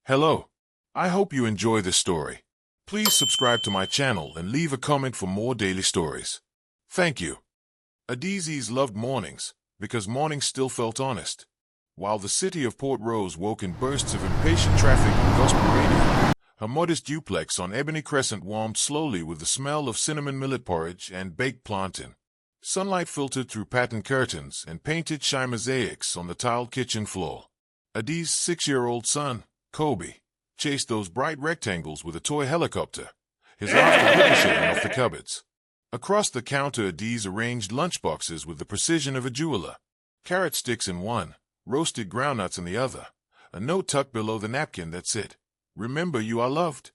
Hello. I hope you enjoy this story. Please subscribe to my channel and leave a comment for more daily stories. Thank you. Adaeze loved mornings, because mornings still felt honest. While the city of Port Rose woke in bursts of impatient traffic and gospel radio, her modest duplex on Ebony Crescent warmed slowly with the smell of cinnamon millet porridge and baked plantain. Sunlight filtered through patterned curtains and painted shy mosaics on the tiled kitchen floor. Adaeze's 6-year-old son, Kobe, chased those bright rectangles with a toy helicopter, his laughter ricocheting off the cupboards. Across the counter, Adaeze arranged lunchboxes with the precision of a jeweler. Carrot sticks in one, roasted groundnuts in the other, a note tucked below the napkin that said, "Remember you are loved."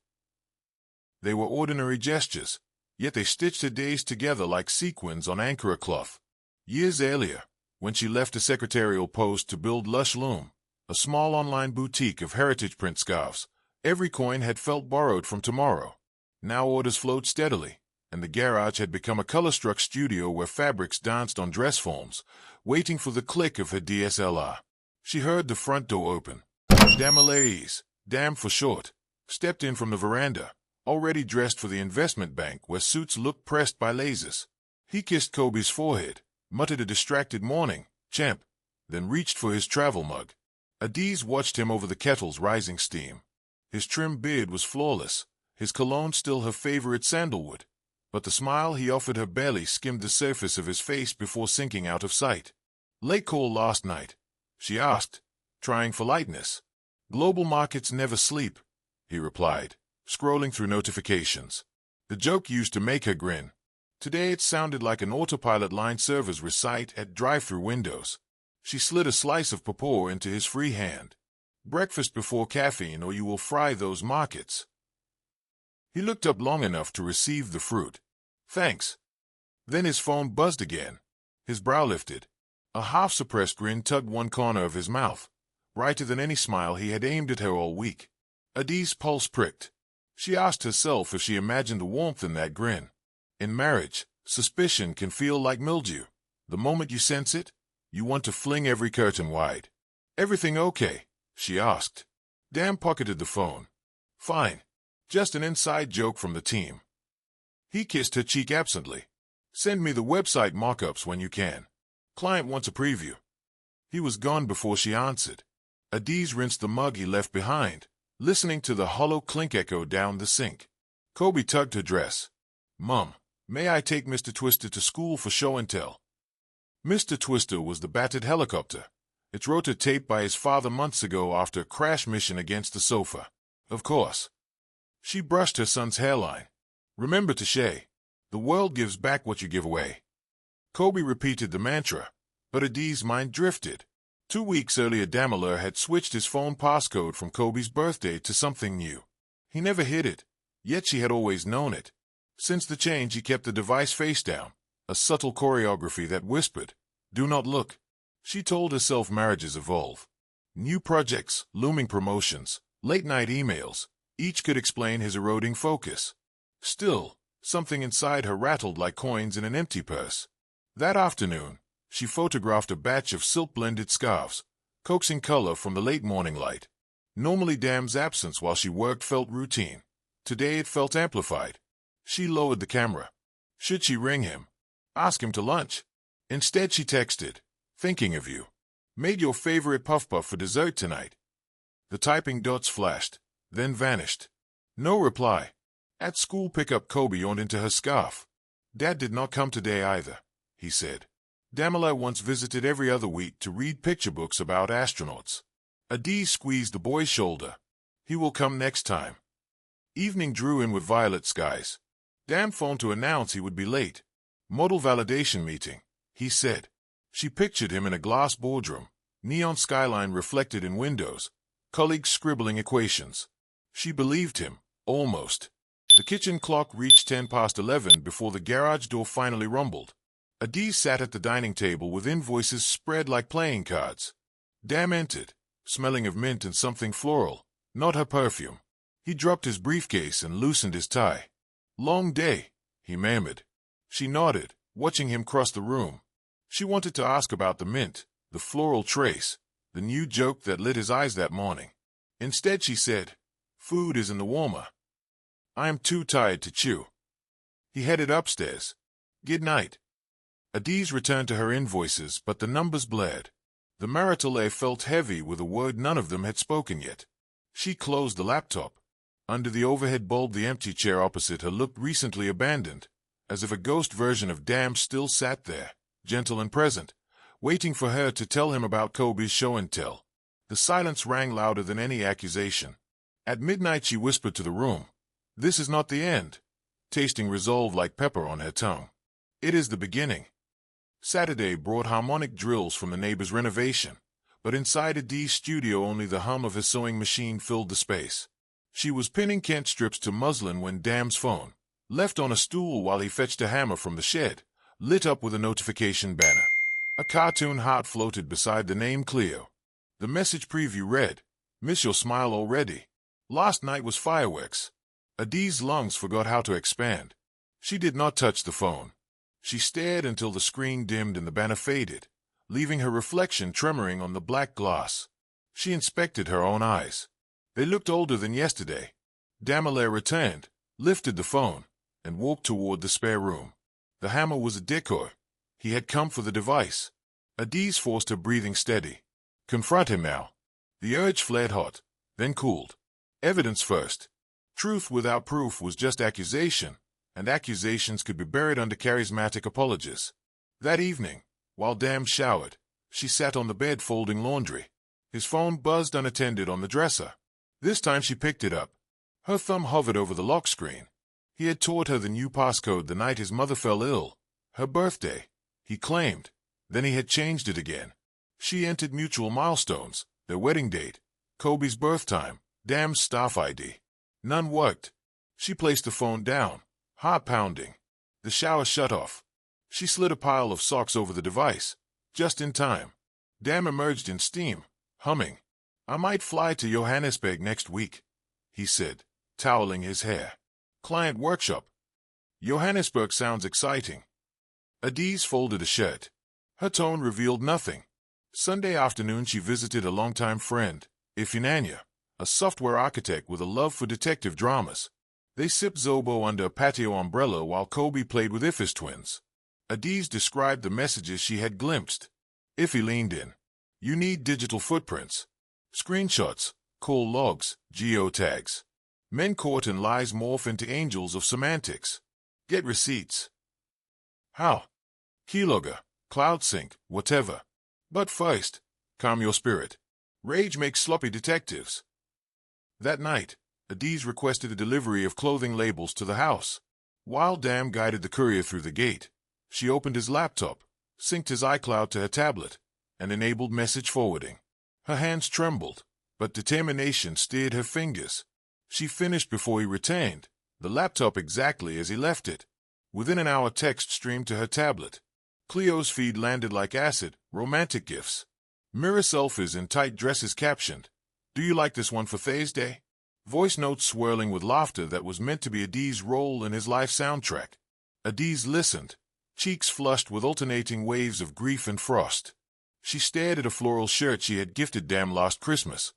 They were ordinary gestures, yet they stitched Adaeze together like sequins on Ankara cloth. Years earlier, when she left a secretarial post to build Lush Loom, a small online boutique of heritage print scarves, every coin had felt borrowed from tomorrow. Now orders flowed steadily, and the garage had become a color-struck studio where fabrics danced on dress forms, waiting for the click of her DSLR. She heard the front door open. Adaeze, Dam for short, stepped in from the veranda, already dressed for the investment bank where suits looked pressed by lasers. He kissed Kobe's forehead, muttered a distracted morning, champ, then reached for his travel mug. Adaeze watched him over the kettle's rising steam. His trim beard was flawless, his cologne still her favorite sandalwood, but the smile he offered her barely skimmed the surface of his face before sinking out of sight. "Late call last night?" she asked, trying for lightness. "Global markets never sleep," he replied, scrolling through notifications. The joke used to make her grin. Today it sounded like an autopilot line servers recite at drive-through windows. She slid a slice of papour into his free hand. "Breakfast before caffeine or you will fry those markets." He looked up long enough to receive the fruit. "Thanks." Then his phone buzzed again. His brow lifted. A half-suppressed grin tugged one corner of his mouth, brighter than any smile he had aimed at her all week. Adaeze's pulse pricked. She asked herself if she imagined the warmth in that grin. In marriage, suspicion can feel like mildew. The moment you sense it, you want to fling every curtain wide. "Everything okay?" she asked. Dan pocketed the phone. "Fine. Just an inside joke from the team." He kissed her cheek absently. "Send me the website mock-ups when you can. Client wants a preview." He was gone before she answered. Adaeze rinsed the mug he left behind, listening to the hollow clink echo down the sink. Kobe tugged her dress. "Mum, may I take Mr. Twister to school for show and tell?" Mr. Twister was the battered helicopter, its rotor taped by his father months ago after a crash mission against the sofa. Of course. She brushed her son's hairline. "Remember to shay. The world gives back what you give away." Kobe repeated the mantra, but Adaeze's mind drifted. 2 weeks earlier, Damalur had switched his phone passcode from Kobe's birthday to something new. He never hid it, yet she had always known it. Since the change, he kept the device face down, a subtle choreography that whispered, "Do not look." She told herself marriages evolve. New projects, looming promotions, late-night emails, each could explain his eroding focus. Still, something inside her rattled like coins in an empty purse. That afternoon, she photographed a batch of silk-blended scarves, coaxing color from the late morning light. Normally Dam's absence while she worked felt routine. Today it felt amplified. She lowered the camera. Should she ring him? Ask him to lunch? Instead she texted, "Thinking of you. Made your favorite puff puff for dessert tonight." The typing dots flashed, then vanished. No reply. At school pickup, Kobe yawned into her scarf. "Dad did not come today either," he said. Damalur once visited every other week to read picture books about astronauts. Adaeze squeezed the boy's shoulder. "He will come next time." Evening drew in with violet skies. Dan phoned to announce he would be late. "Model validation meeting," he said. She pictured him in a glass boardroom, neon skyline reflected in windows, colleagues scribbling equations. She believed him, almost. The kitchen clock reached 11 before the garage door finally rumbled. Adaeze sat at the dining table with invoices spread like playing cards. Dam entered, smelling of mint and something floral, not her perfume. He dropped his briefcase and loosened his tie. "Long day," he murmured. She nodded, watching him cross the room. She wanted to ask about the mint, the floral trace, the new joke that lit his eyes that morning. Instead, she said, "Food is in the warmer. I am too tired to chew." He headed upstairs. "Good night." Adaeze returned to her invoices, but the numbers blared. The marital air felt heavy with a word none of them had spoken yet. She closed the laptop. Under the overhead bulb, the empty chair opposite her looked recently abandoned, as if a ghost version of Dam still sat there, gentle and present, waiting for her to tell him about Kobe's show and tell. The silence rang louder than any accusation. At midnight she whispered to the room, "This is not the end," tasting resolve like pepper on her tongue. "It is the beginning." Saturday brought harmonic drills from the neighbor's renovation, but inside Adaeze's studio only the hum of his sewing machine filled the space. She was pinning Kent strips to muslin when Dam's phone, left on a stool while he fetched a hammer from the shed, lit up with a notification banner. A cartoon heart floated beside the name Cleo. The message preview read, "Miss your smile already. Last night was fireworks." Adaeze's lungs forgot how to expand. She did not touch the phone. She stared until the screen dimmed and the banner faded, leaving her reflection tremoring on the black glass. She inspected her own eyes. They looked older than yesterday. Damalaire returned, lifted the phone, and walked toward the spare room. The hammer was a decoy. He had come for the device. Adaeze forced her breathing steady. Confront him now. The urge flared hot, then cooled. Evidence first. Truth without proof was just accusation, and accusations could be buried under charismatic apologies. That evening, while Dam showered, she sat on the bed folding laundry. His phone buzzed unattended on the dresser. This time she picked it up. Her thumb hovered over the lock screen. He had taught her the new passcode the night his mother fell ill. Her birthday, he claimed. Then he had changed it again. She entered mutual milestones, their wedding date, Kobe's birth time, Dam's staff ID. None worked. She placed the phone down, heart pounding. The shower shut off. She slid a pile of socks over the device, just in time. Dam emerged in steam, humming. "I might fly to Johannesburg next week," he said, toweling his hair. "Client workshop." Johannesburg sounds exciting. Adaeze folded a shirt. Her tone revealed nothing. Sunday afternoon she visited a longtime friend, Ifinanya, a software architect with a love for detective dramas. They sipped Zobo under a patio umbrella while Kobe played with Ife's twins. Adaeze described the messages she had glimpsed. Ife leaned in. "You need digital footprints. Screenshots, call logs, geotags. Men caught in lies morph into angels of semantics. Get receipts." "How?" "Keylogger, cloud sync, whatever. But first, calm your spirit. Rage makes sloppy detectives." That night, Adaeze requested a delivery of clothing labels to the house. While Dam guided the courier through the gate, she opened his laptop, synced his iCloud to her tablet, and enabled message forwarding. Her hands trembled, but determination steered her fingers. She finished before he returned, the laptop exactly as he left it. Within an hour, text streamed to her tablet. Cleo's feed landed like acid, romantic gifts. Mirror selfies in tight dresses captioned, "Do you like this one for Thursday?" Voice notes swirling with laughter that was meant to be Adaeze's role in his life soundtrack. Adaeze listened, cheeks flushed with alternating waves of grief and frost. She stared at a floral shirt she had gifted Dam last Christmas.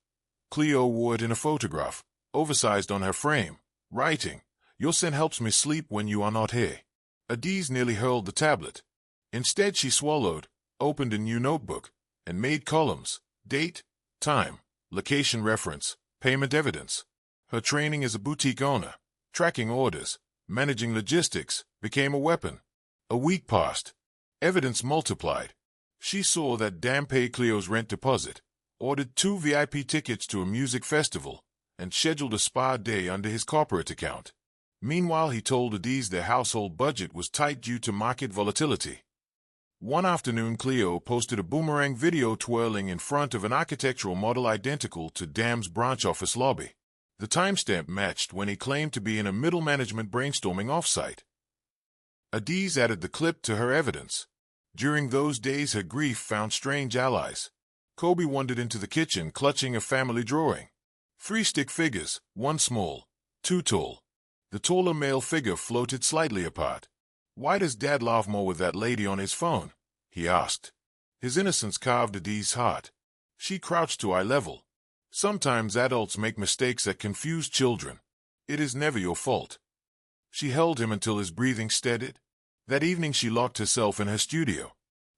Cleo wore it in a photograph, oversized on her frame, writing, "Your scent helps me sleep when you are not here." Adaeze nearly hurled the tablet. Instead she swallowed, opened a new notebook, and made columns: date, time, location reference, payment evidence. Her training as a boutique owner, tracking orders, managing logistics, became a weapon. A week passed. Evidence multiplied. She saw that Dam paid Cleo's rent deposit, ordered 2 VIP tickets to a music festival, and scheduled a spa day under his corporate account. Meanwhile, he told Adaeze their household budget was tight due to market volatility. One afternoon, Cleo posted a boomerang video twirling in front of an architectural model identical to Dam's branch office lobby. The timestamp matched when he claimed to be in a middle management brainstorming offsite. Adaeze added the clip to her evidence. During those days, her grief found strange allies. Kobe wandered into the kitchen clutching a family drawing. 3 stick figures, 1 small, 2 tall. The taller male figure floated slightly apart. "Why does Dad laugh more with that lady on his phone?" he asked. His innocence carved Adaeze's heart. She crouched to eye level. Sometimes adults make mistakes that confuse children. It is never your fault. She held him until his breathing steadied. That evening she locked herself in her studio.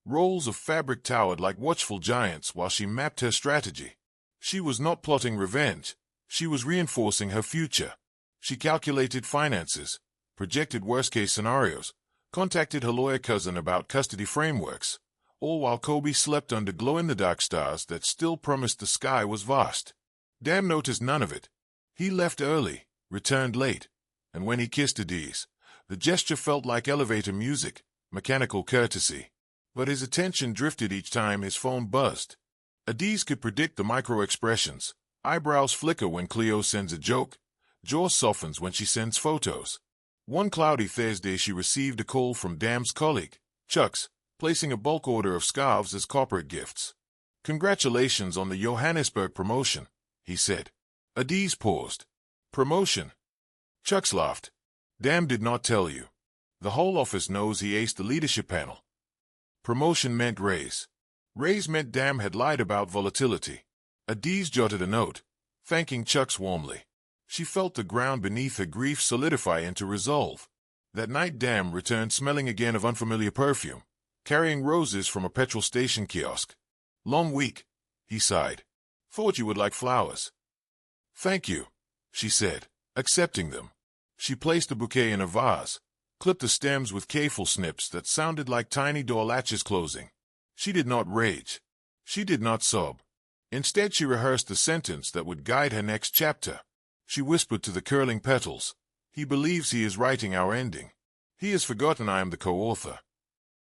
Rolls of fabric towered like watchful giants while she mapped her strategy. She was not plotting revenge. She was reinforcing her future. She calculated finances, projected worst-case scenarios, contacted her lawyer cousin about custody frameworks, all while Kobe slept under glow-in-the-dark stars that still promised the sky was vast. Dam noticed none of it. He left early, returned late, and when he kissed Adaeze, the gesture felt like elevator music, mechanical courtesy. But his attention drifted each time his phone buzzed. Adaeze could predict the micro-expressions. Eyebrows flicker when Cleo sends a joke. Jaw softens when she sends photos. One cloudy Thursday she received a call from Dam's colleague, Chuck's, placing a bulk order of scarves as corporate gifts. "Congratulations on the Johannesburg promotion," he said. Adaeze paused. "Promotion?" Chuck's laughed. "Dam did not tell you. The whole office knows he aced the leadership panel." Promotion meant raise. Raise meant Dam had lied about volatility. Adaeze jotted a note, thanking Chuck's warmly. She felt the ground beneath her grief solidify into resolve. That night Dam returned smelling again of unfamiliar perfume, carrying roses from a petrol station kiosk. "Long week," he sighed. "Thought you would like flowers." "Thank you," she said, accepting them. She placed the bouquet in a vase, clipped the stems with careful snips that sounded like tiny door latches closing. She did not rage. She did not sob. Instead she rehearsed the sentence that would guide her next chapter. She whispered to the curling petals, "He believes he is writing our ending. He has forgotten I am the co-author."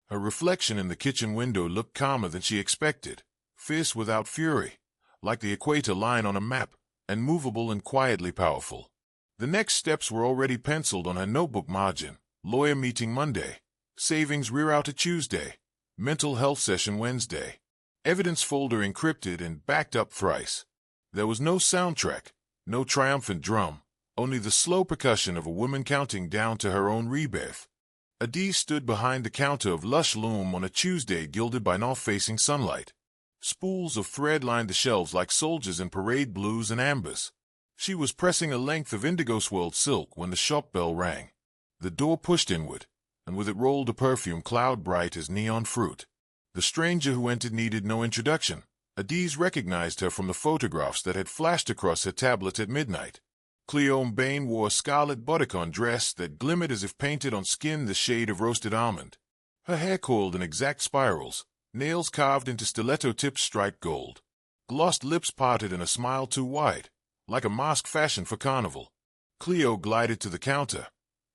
Her reflection in the kitchen window looked calmer than she expected, fierce without fury, like the equator line on a map, and movable and quietly powerful. The next steps were already penciled on her notebook margin. Lawyer meeting Monday. Savings rerouted Tuesday. Mental health session Wednesday. Evidence folder encrypted and backed up thrice. There was no soundtrack, no triumphant drum, only the slow percussion of a woman counting down to her own rebirth. Adaeze stood behind the counter of Lush Loom on a Tuesday gilded by north-facing sunlight. Spools of thread lined the shelves like soldiers in parade blues and ambers. She was pressing a length of indigo-swirled silk when the shop bell rang. The door pushed inward, and with it rolled a perfume cloud bright as neon fruit. The stranger who entered needed no introduction. Adaeze recognized her from the photographs that had flashed across her tablet at midnight. Cleo Mbane wore a scarlet bodycon dress that glimmered as if painted on skin the shade of roasted almond. Her hair coiled in exact spirals, nails carved into stiletto-tipped striped gold. Glossed lips parted in a smile too wide, like a mask fashioned for carnival. Cleo glided to the counter,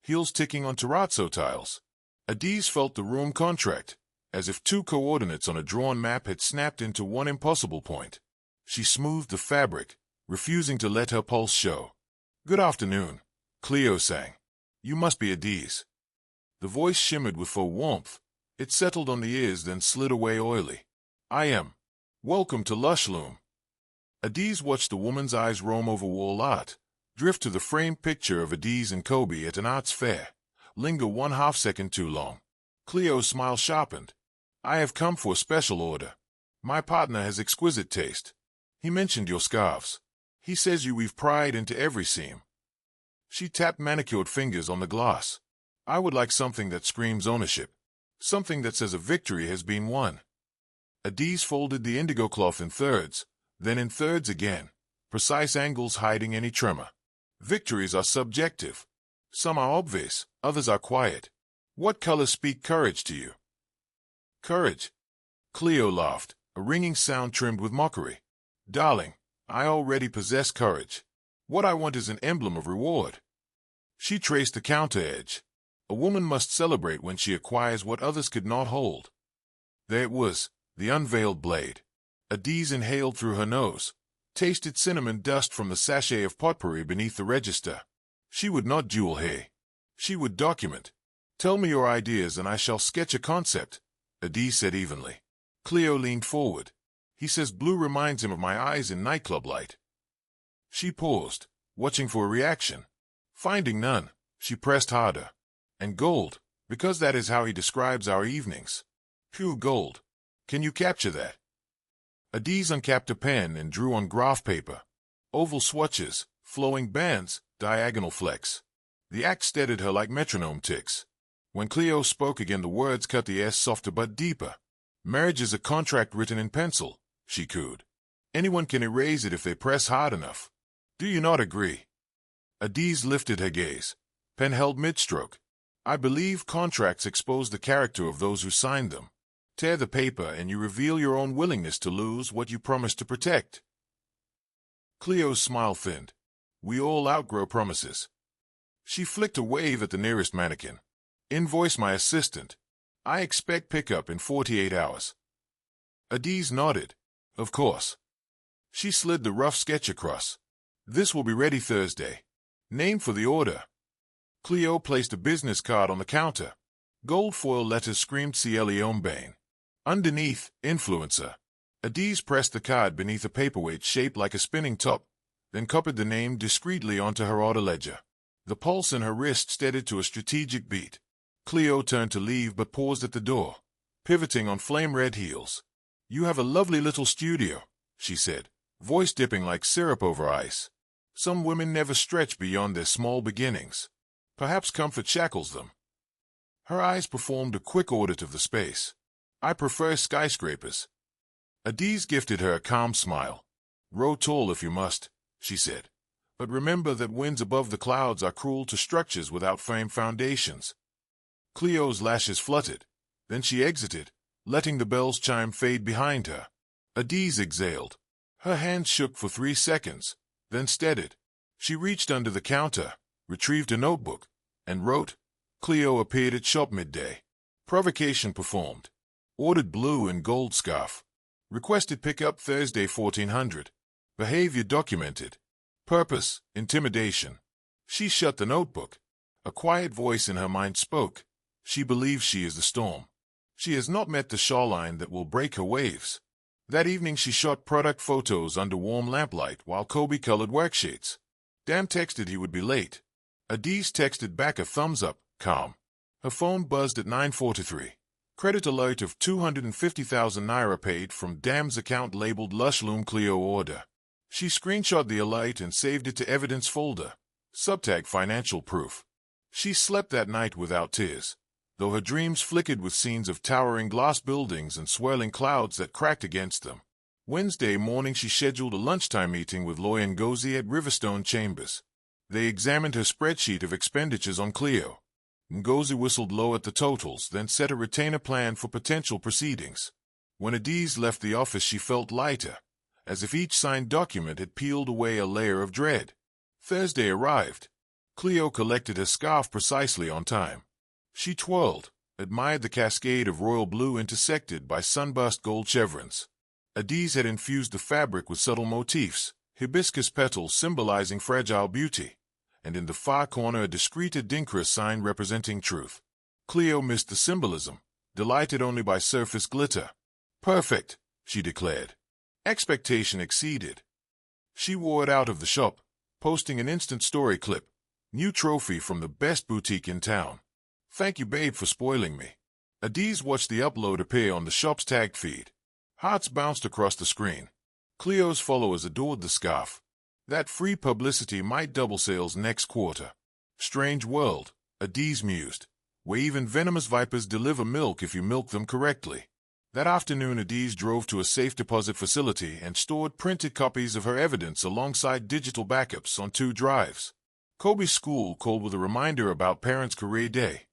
heels ticking on terrazzo tiles. Adaeze felt the room contract, as if two coordinates on a drawn map had snapped into one impossible point. She smoothed the fabric, refusing to let her pulse show. "Good afternoon," Cleo sang. "You must be Adaeze." The voice shimmered with faux warmth. It settled on the ears, then slid away oily. "I am. Welcome to Lush Loom." Adaeze watched the woman's eyes roam over wall art, drift to the framed picture of Adaeze and Kobe at an arts fair, linger 1/2 second too long. Cleo's smile sharpened. "I have come for a special order. My partner has exquisite taste. He mentioned your scarves. He says you weave pride into every seam." She tapped manicured fingers on the glass. "I would like something that screams ownership. Something that says a victory has been won." Adaeze folded the indigo cloth in thirds, then in thirds again, precise angles hiding any tremor. Victories are subjective. Some are obvious, others are quiet. What colors speak courage to you? "Courage." Cleo laughed, a ringing sound trimmed with mockery. "Darling, I already possess courage. What I want is an emblem of reward." She traced the counter edge. A woman must celebrate when she acquires what others could not hold. There it was, the unveiled blade. Adaeze inhaled through her nose, tasted cinnamon dust from the sachet of potpourri beneath the register. She would not jewel hay. She would document. "Tell me your ideas and I shall sketch a concept," Adaeze said evenly. Cleo leaned forward. "He says blue reminds him of my eyes in nightclub light." She paused, watching for a reaction. Finding none, she pressed harder. "And gold, because that is how he describes our evenings. Pure gold. Can you capture that?" Adaeze uncapped a pen and drew on graph paper. Oval swatches, flowing bands, diagonal flecks. The act steadied her like metronome ticks. When Cleo spoke again, the words cut the S softer but deeper. Marriage is a contract written in pencil, she cooed. Anyone can erase it if they press hard enough. Do you not agree? Adaeze lifted her gaze. Pen held mid-stroke. I believe contracts expose the character of those who signed them. Tear the paper and you reveal your own willingness to lose what you promised to protect. Cleo's smile thinned. We all outgrow promises. She flicked a wave at the nearest mannequin. Invoice my assistant. I expect pickup in 48 hours. Adaeze nodded. Of course. She slid the rough sketch across. This will be ready Thursday. Name for the order. Cleo placed a business card on the counter. Gold foil letters screamed Cleo Mbane. Underneath, influencer. Adaeze pressed the card beneath a paperweight shaped like a spinning top, then copied the name discreetly onto her order ledger. The pulse in her wrist steadied to a strategic beat. Cleo turned to leave but paused at the door, pivoting on flame-red heels. You have a lovely little studio, she said, voice dipping like syrup over ice. Some women never stretch beyond their small beginnings. Perhaps comfort shackles them. Her eyes performed a quick audit of the space. I prefer skyscrapers. Adaeze gifted her a calm smile. Grow tall if you must, she said. But remember that winds above the clouds are cruel to structures without firm foundations. Cleo's lashes fluttered. Then she exited, letting the bell's chime fade behind her. Adaeze exhaled. Her hands shook for 3 seconds, then steadied. She reached under the counter, retrieved a notebook, and wrote. Cleo appeared at shop midday. Provocation performed. Ordered blue and gold scarf. Requested pickup Thursday 1400. Behavior documented. Purpose, intimidation. She shut the notebook. A quiet voice in her mind spoke. She believes she is the storm. She has not met the shoreline that will break her waves. That evening she shot product photos under warm lamplight while Kobe colored worksheets. Dan texted he would be late. Adaeze texted back a thumbs up, calm. Her phone buzzed at 9:43. Credit alert of 250,000 naira paid from Dam's account labeled Lush Loom Cleo order. She screenshot the alert and saved it to evidence folder. Subtag financial proof. She slept that night without tears, though her dreams flickered with scenes of towering glass buildings and swirling clouds that cracked against them. Wednesday morning she scheduled a lunchtime meeting with lawyer Ngozi at Riverstone Chambers. They examined her spreadsheet of expenditures on Cleo. Ngozi whistled low at the totals, then set a retainer plan for potential proceedings. When Adaeze left the office she felt lighter, as if each signed document had peeled away a layer of dread. Thursday arrived. Cleo collected her scarf precisely on time. She twirled, admired the cascade of royal blue intersected by sunburst gold chevrons. Adaeze had infused the fabric with subtle motifs, hibiscus petals symbolizing fragile beauty, and in the far corner a discreet adinkra sign representing truth. Cleo missed the symbolism, delighted only by surface glitter. Perfect, she declared. Expectation exceeded. She wore it out of the shop, posting an instant story clip. New trophy from the best boutique in town. Thank you, babe, for spoiling me. Adaeze watched the upload appear on the shop's tagged feed. Hearts bounced across the screen. Cleo's followers adored the scarf. That free publicity might double sales next quarter. Strange world, Adaeze mused, where even venomous vipers deliver milk if you milk them correctly. That afternoon Adaeze drove to a safe deposit facility and stored printed copies of her evidence alongside digital backups on 2 drives. Kobe's school called with a reminder about Parents' Career Day.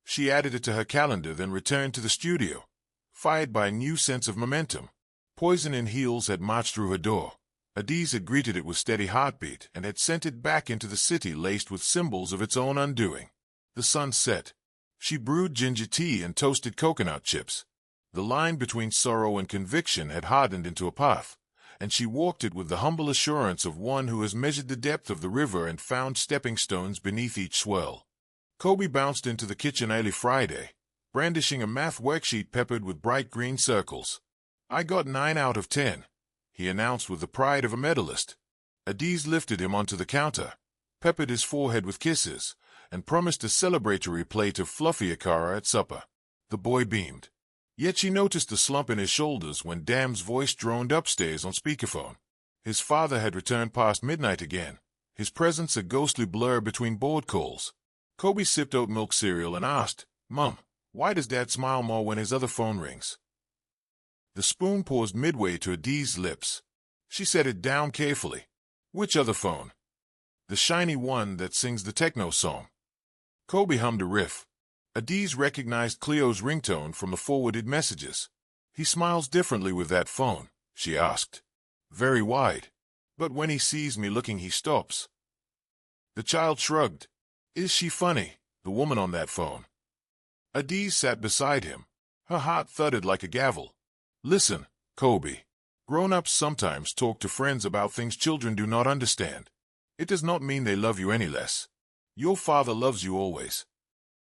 She added it to her calendar, then returned to the studio, fired by a new sense of momentum. Poison in heels had marched through her door. Adaeze had greeted it with steady heartbeat and had sent it back into the city laced with symbols of its own undoing. The sun set. She brewed ginger tea and toasted coconut chips. The line between sorrow and conviction had hardened into a path, and she walked it with the humble assurance of one who has measured the depth of the river and found stepping stones beneath each swell. Kobe bounced into the kitchen early Friday, brandishing a math worksheet peppered with bright green circles. I got 9 out of 10, he announced with the pride of a medalist. Adaeze lifted him onto the counter, peppered his forehead with kisses, and promised a celebratory plate of fluffy akara at supper. The boy beamed. Yet she noticed the slump in his shoulders when Dam's voice droned upstairs on speakerphone. His father had returned past midnight again, his presence a ghostly blur between board calls. Kobe sipped oat milk cereal and asked, "Mom, why does Dad smile more when his other phone rings?" The spoon paused midway to Adaeze's lips. She set it down carefully. "Which other phone?" "The shiny one that sings the techno song." Kobe hummed a riff. Adaeze recognized Cleo's ringtone from the forwarded messages. "He smiles differently with that phone?" she asked. "Very wide. But when he sees me looking, he stops." The child shrugged. "Is she funny, the woman on that phone?" Adaeze sat beside him. Her heart thudded like a gavel. "Listen, Kobe. Grown-ups sometimes talk to friends about things children do not understand. It does not mean they love you any less. Your father loves you always."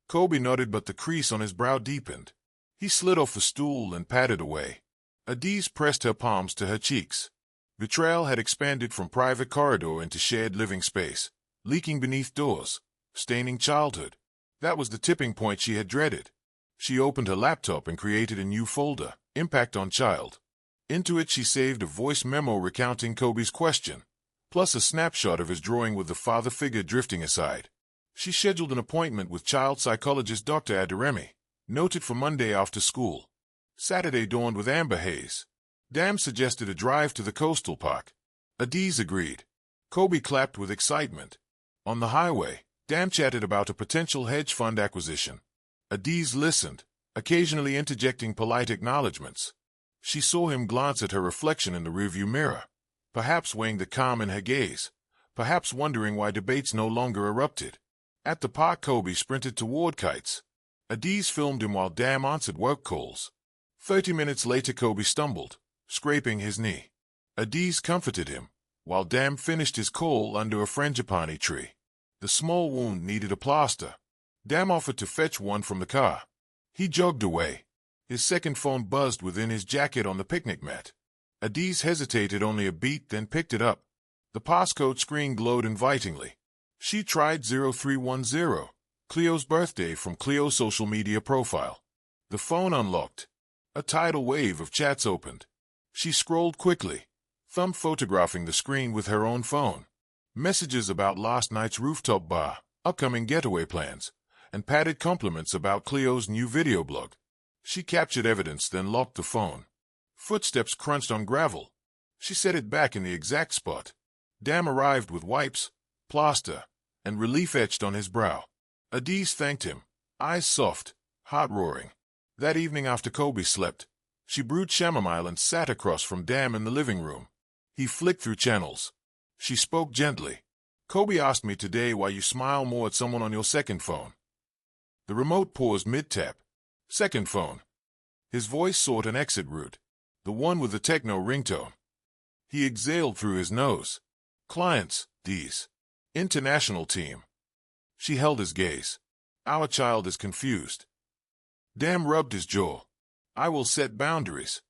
Kobe nodded, but the crease on his brow deepened. He slid off the stool and patted away. Adaeze pressed her palms to her cheeks. Betrayal had expanded from private corridor into shared living space, leaking beneath doors, staining childhood. That was the tipping point she had dreaded. She opened her laptop and created a new folder, Impact on Child. Into it she saved a voice memo recounting Kobe's question, plus a snapshot of his drawing with the father figure drifting aside. She scheduled an appointment with child psychologist Dr. Adaeze, noted for Monday after school. Saturday dawned with amber haze. Dam suggested a drive to the coastal park. Adaeze agreed. Kobe clapped with excitement. On the highway, Dam chatted about a potential hedge fund acquisition. Adaeze listened, occasionally interjecting polite acknowledgments. She saw him glance at her reflection in the rearview mirror, perhaps weighing the calm in her gaze, perhaps wondering why debates no longer erupted. At the park, Kobe sprinted toward kites. Adaeze filmed him while Dam answered work calls. 30 minutes later, Kobe stumbled, scraping his knee. Adaeze comforted him, while Dam finished his call under a frangipani tree. The small wound needed a plaster. Dam offered to fetch one from the car. He jogged away. His second phone buzzed within his jacket on the picnic mat. Adaeze hesitated only a beat, then picked it up. The passcode screen glowed invitingly. She tried 0310, Cleo's birthday from Cleo's social media profile. The phone unlocked. A tidal wave of chats opened. She scrolled quickly, thumb photographing the screen with her own phone. Messages about last night's rooftop bar, upcoming getaway plans, and padded compliments about Cleo's new video blog. She captured evidence, then locked the phone. Footsteps crunched on gravel. She set it back in the exact spot. Dam arrived with wipes, plaster, and relief etched on his brow. Adaeze thanked him, eyes soft, heart roaring. That evening after Kobe slept, she brewed chamomile and sat across from Dam in the living room. He flicked through channels. She spoke gently. "Kobe asked me today why you smile more at someone on your second phone." The remote paused mid-tap. "Second phone." His voice sought an exit route, the one with the techno ringtone. He exhaled through his nose. "Clients, these. International team." She held his gaze. "Our child is confused." Dam rubbed his jaw. "I will set boundaries."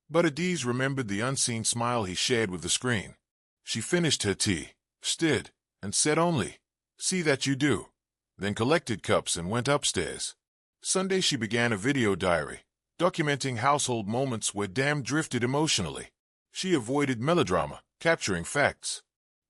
But Adaeze remembered the unseen smile he shared with the screen. She finished her tea, stirred, and said only, "See that you do," then collected cups and went upstairs. Sunday she began a video diary, documenting household moments where Dam drifted emotionally. She avoided melodrama, capturing facts.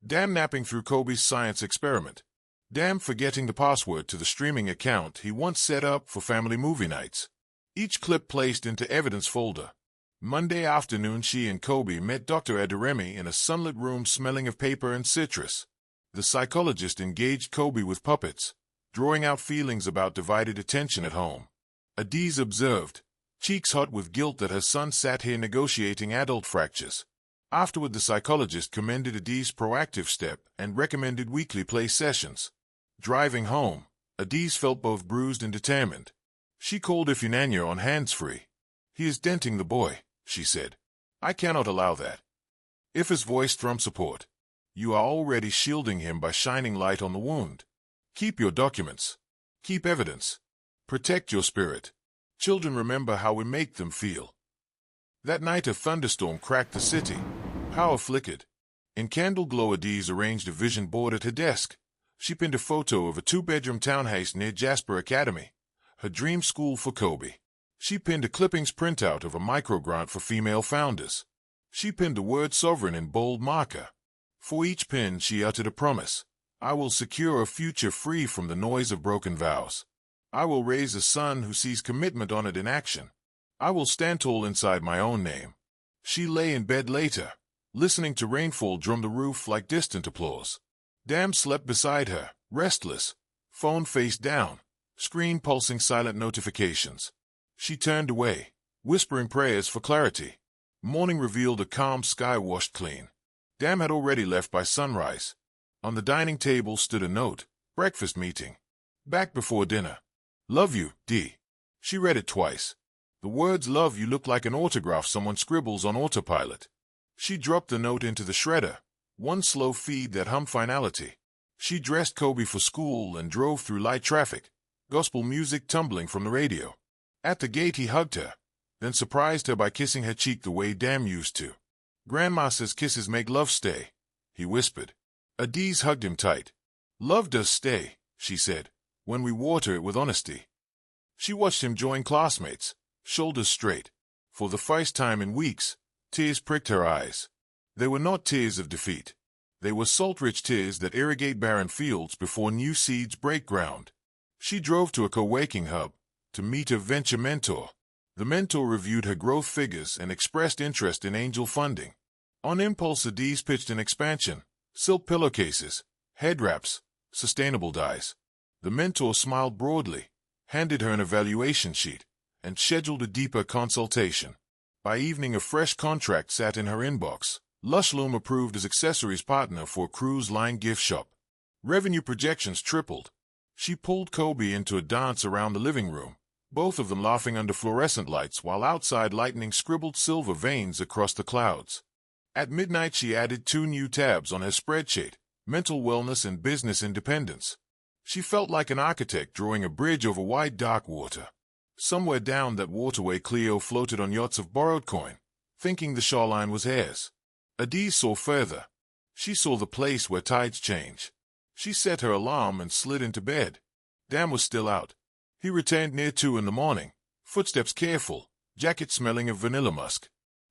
Dam napping through Kobe's science experiment. Dam forgetting the password to the streaming account he once set up for family movie nights. Each clip placed into evidence folder. Monday afternoon she and Kobe met Dr. Adaeze in a sunlit room smelling of paper and citrus. The psychologist engaged Kobe with puppets, drawing out feelings about divided attention at home. Adaeze observed, cheeks hot with guilt, that her son sat here negotiating adult fractures. Afterward, the psychologist commended Adaeze's proactive step and recommended weekly play sessions. Driving home, Adaeze felt both bruised and determined. She called Ifunanya on hands-free. "He is denting the boy," she said. "I cannot allow that." If his voice thrummed support, "You are already shielding him by shining light on the wound. Keep your documents. Keep evidence. Protect your spirit. Children remember how we make them feel." That night a thunderstorm cracked the city. Power flickered. In candle glow, Adaeze arranged a vision board at her desk. She pinned a photo of a 2-bedroom townhouse near Jasper Academy, her dream school for Kobe. She pinned a clippings printout of a microgrant for female founders. She pinned the word sovereign in bold marker. For each pin she uttered a promise. I will secure a future free from the noise of broken vows. I will raise a son who sees commitment on it in action. I will stand tall inside my own name. She lay in bed later, listening to rainfall drum the roof like distant applause. Dam slept beside her, restless, phone face down, screen pulsing silent notifications. She turned away, whispering prayers for clarity. Morning revealed a calm sky washed clean. Dam had already left by sunrise. On the dining table stood a note, breakfast meeting. Back before dinner. Love you, D. She read it twice. The words love you looked like an autograph someone scribbles on autopilot. She dropped the note into the shredder, one slow feed that hummed finality. She dressed Kobe for school and drove through light traffic, gospel music tumbling from the radio. At the gate he hugged her, then surprised her by kissing her cheek the way Dam used to. Grandma says kisses make love stay, he whispered. Adaeze hugged him tight. Love does stay, she said, when we water it with honesty. She watched him join classmates, shoulders straight. For the first time in weeks, tears pricked her eyes. They were not tears of defeat. They were salt-rich tears that irrigate barren fields before new seeds break ground. She drove to a co-waking hub to meet a venture mentor. The mentor reviewed her growth figures and expressed interest in angel funding. On impulse, Adaeze pitched an expansion. Silk pillowcases, head wraps, sustainable dyes. The mentor smiled broadly, handed her an evaluation sheet, and scheduled a deeper consultation. By evening, a fresh contract sat in her inbox. Lush Loom approved as accessories partner for a cruise line gift shop. Revenue projections tripled. She pulled Kobe into a dance around the living room, both of them laughing under fluorescent lights while outside lightning scribbled silver veins across the clouds. At midnight, she added 2 new tabs on her spreadsheet, mental wellness and business independence. She felt like an architect drawing a bridge over wide dark water. Somewhere down that waterway, Cleo floated on yachts of borrowed coin, thinking the shoreline was hers. Adaeze saw further. She saw the place where tides change. She set her alarm and slid into bed. Dam was still out. He returned near 2 in the morning, footsteps careful, jacket smelling of vanilla musk.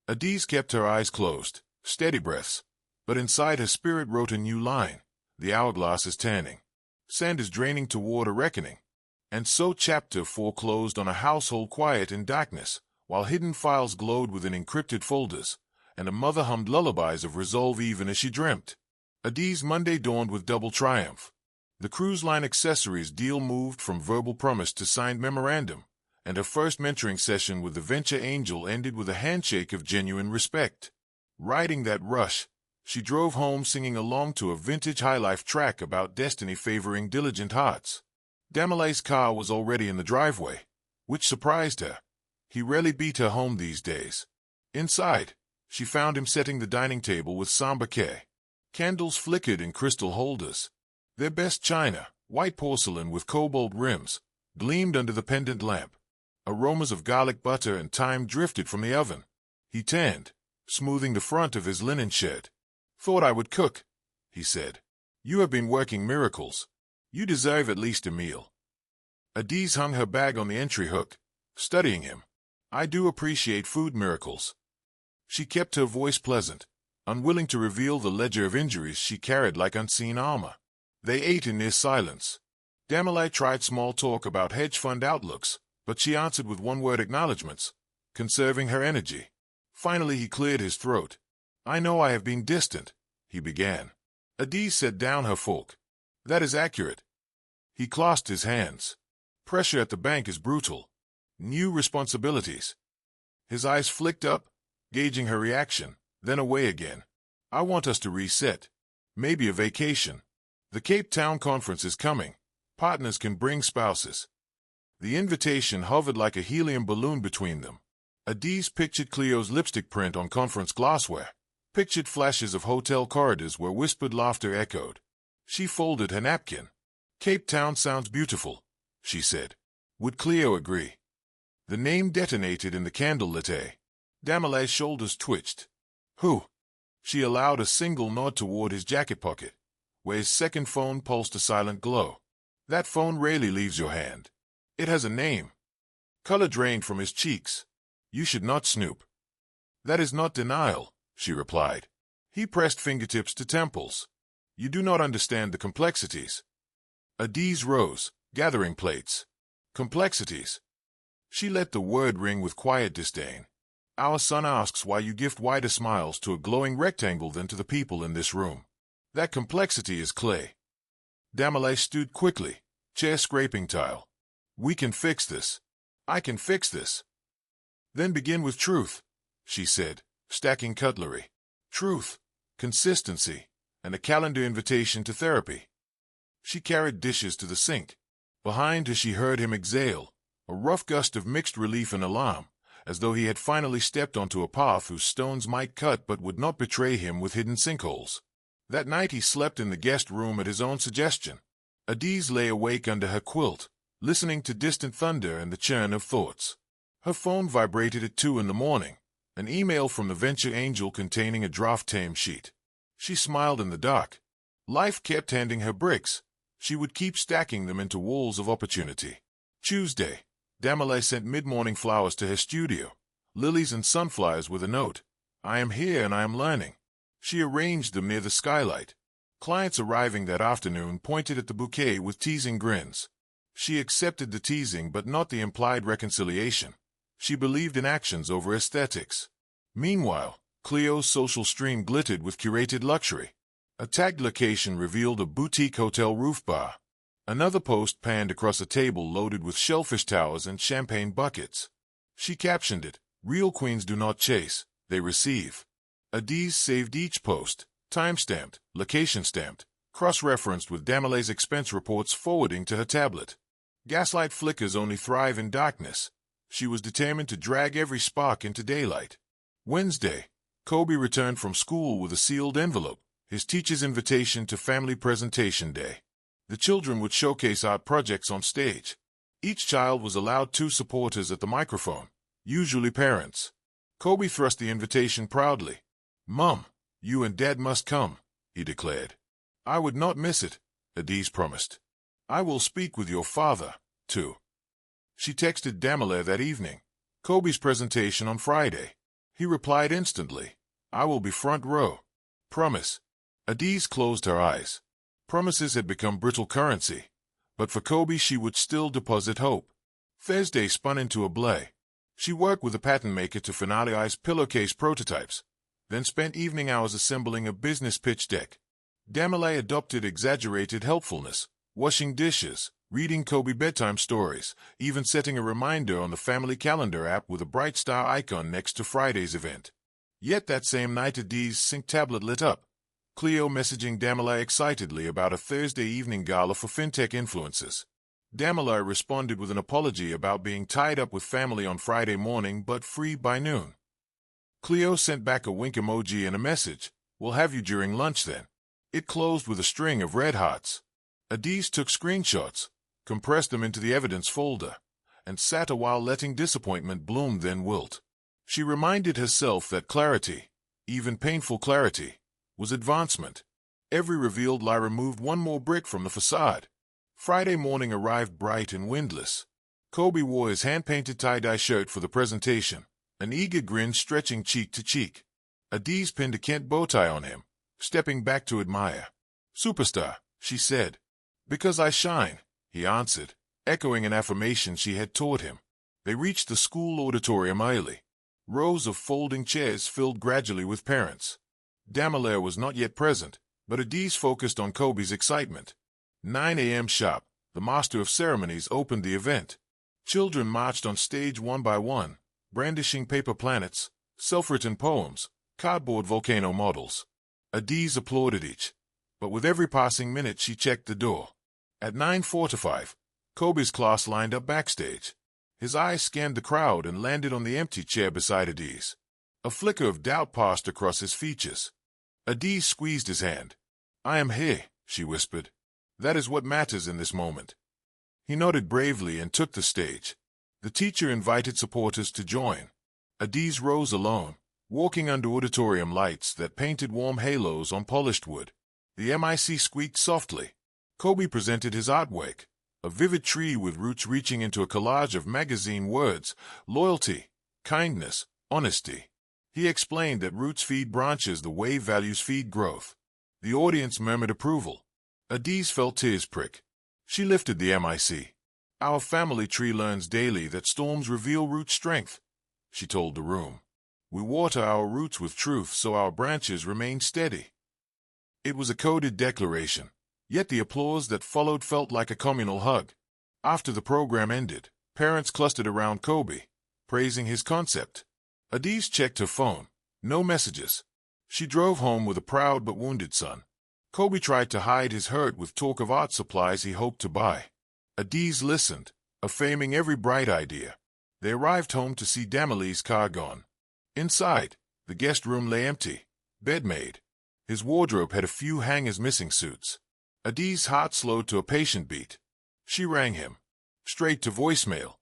Adaeze kept her eyes closed. Steady breaths. But inside her spirit wrote a new line. The hourglass is turning. Sand is draining toward a reckoning. And so chapter 4 closed on a household quiet in darkness, while hidden files glowed within encrypted folders, and a mother hummed lullabies of resolve even as she dreamt. Adaeze Monday dawned with double triumph. The cruise line accessories deal moved from verbal promise to signed memorandum, and her first mentoring session with the venture angel ended with a handshake of genuine respect. Riding that rush, she drove home singing along to a vintage highlife track about destiny favoring diligent hearts. Damilay's car was already in the driveway, which surprised her. He rarely beat her home these days. Inside, she found him setting the dining table with somber care. Candles flickered in crystal holders. Their best china, white porcelain with cobalt rims, gleamed under the pendant lamp. Aromas of garlic butter and thyme drifted from the oven. He turned, smoothing the front of his linen shirt. Thought I would cook, he said. You have been working miracles. You deserve at least a meal. Adaeze hung her bag on the entry hook, studying him. I do appreciate food miracles. She kept her voice pleasant, unwilling to reveal the ledger of injuries she carried like unseen armor. They ate in near silence. Damilay tried small talk about hedge fund outlooks, but she answered with one-word acknowledgments, conserving her energy. Finally he cleared his throat. I know I have been distant, he began. Adaeze set down her fork. That is accurate. He clasped his hands. Pressure at the bank is brutal. New responsibilities. His eyes flicked up, gauging her reaction, then away again. I want us to reset. Maybe a vacation. The Cape Town conference is coming. Partners can bring spouses. The invitation hovered like a helium balloon between them. Adaeze pictured Cleo's lipstick print on conference glassware, pictured flashes of hotel corridors where whispered laughter echoed. She folded her napkin. Cape Town sounds beautiful, she said. Would Cleo agree? The name detonated in the candlelit air. Damilay's shoulders twitched. Who? She allowed a single nod toward his jacket pocket, where his second phone pulsed a silent glow. That phone rarely leaves your hand. It has a name. Color drained from his cheeks. "You should not snoop." "That is not denial," she replied. He pressed fingertips to temples. "You do not understand the complexities." Adaeze rose, gathering plates. "Complexities?" She let the word ring with quiet disdain. "Our son asks why you gift wider smiles to a glowing rectangle than to the people in this room. That complexity is clay." Adaeze stood quickly, chair scraping tile. "We can fix this. I can fix this." "Then begin with truth," she said, stacking cutlery. "Truth, consistency, and a calendar invitation to therapy." She carried dishes to the sink. Behind her she heard him exhale, a rough gust of mixed relief and alarm, as though he had finally stepped onto a path whose stones might cut but would not betray him with hidden sinkholes. That night he slept in the guest room at his own suggestion. Adaeze lay awake under her quilt, listening to distant thunder and the churn of thoughts. Her phone vibrated at 2 in the morning, an email from the venture angel containing a draft tame sheet. She smiled in the dark. Life kept handing her bricks. She would keep stacking them into walls of opportunity. Tuesday, Adaeze sent mid-morning flowers to her studio, lilies and sunflowers with a note. "I am here and I am learning." She arranged them near the skylight. Clients arriving that afternoon pointed at the bouquet with teasing grins. She accepted the teasing but not the implied reconciliation. She believed in actions over aesthetics. Meanwhile, Cleo's social stream glittered with curated luxury. A tagged location revealed a boutique hotel roof bar. Another post panned across a table loaded with shellfish towers and champagne buckets. She captioned it, "Real queens do not chase, they receive." Adaeze saved each post, time-stamped, location-stamped, cross-referenced with Adaze's expense reports forwarding to her tablet. Gaslight flickers only thrive in darkness. She was determined to drag every spark into daylight. Wednesday, Kobe returned from school with a sealed envelope, his teacher's invitation to family presentation day. The children would showcase art projects on stage. Each child was allowed 2 supporters at the microphone, usually parents. Kobe thrust the invitation proudly. "Mom, you and Dad must come," he declared. "I would not miss it," Adaeze promised. "I will speak with your father, too." She texted Adaeze that evening. "Kobe's presentation on Friday." He replied instantly. "I will be front row. Promise." Adaeze closed her eyes. Promises had become brittle currency, but for Kobe she would still deposit hope. Thursday spun into a blay. She worked with a pattern maker to finalize pillowcase prototypes, then spent evening hours assembling a business pitch deck. Adaeze adopted exaggerated helpfulness, washing dishes, reading Kobe bedtime stories, even setting a reminder on the family calendar app with a bright star icon next to Friday's event. Yet that same night Adaze's sync tablet lit up. Cleo messaging Adaeze excitedly about a Thursday evening gala for fintech influencers. Adaeze responded with an apology about being tied up with family on Friday morning but free by noon. Cleo sent back a wink emoji and a message, "We'll have you during lunch then." It closed with a string of red hearts. Adaeze took screenshots, compressed them into the evidence folder, and sat a while letting disappointment bloom then wilt. She reminded herself that clarity, even painful clarity, was advancement. Every revealed lie removed one more brick from the facade. Friday morning arrived bright and windless. Kobe wore his hand-painted tie-dye shirt for the presentation, an eager grin stretching cheek to cheek. Adaeze pinned a Kent bow tie on him, stepping back to admire. "Superstar," she said. "Because I shine," he answered, echoing an affirmation she had taught him. They reached the school auditorium early. Rows of folding chairs filled gradually with parents. Adaeze was not yet present, but Adaeze focused on Kobe's excitement. 9 a.m. sharp, the master of ceremonies opened the event. Children marched on stage one by one, brandishing paper planets, self-written poems, cardboard volcano models. Adaeze applauded each, but with every passing minute she checked the door. At 9:45, Kobe's class lined up backstage. His eyes scanned the crowd and landed on the empty chair beside Adaeze. A flicker of doubt passed across his features. Adaeze squeezed his hand. "I am here," she whispered. "That is what matters in this moment." He nodded bravely and took the stage. The teacher invited supporters to join. Adaeze rose alone, walking under auditorium lights that painted warm halos on polished wood. The mic squeaked softly. Kobe presented his artwork, a vivid tree with roots reaching into a collage of magazine words: loyalty, kindness, honesty. He explained that roots feed branches the way values feed growth. The audience murmured approval. Adaeze felt tears prick. She lifted the mic. "Our family tree learns daily that storms reveal root strength," she told the room. "We water our roots with truth so our branches remain steady." It was a coded declaration, yet the applause that followed felt like a communal hug. After the program ended, parents clustered around Kobe, praising his concept. Adaeze checked her phone. No messages. She drove home with a proud but wounded son. Kobe tried to hide his hurt with talk of art supplies he hoped to buy. Adaeze listened, affirming every bright idea. They arrived home to see Damale's car gone. Inside, the guest room lay empty, bed made. His wardrobe had a few hangers missing suits. Adaeze's heart slowed to a patient beat. She rang him. Straight to voicemail.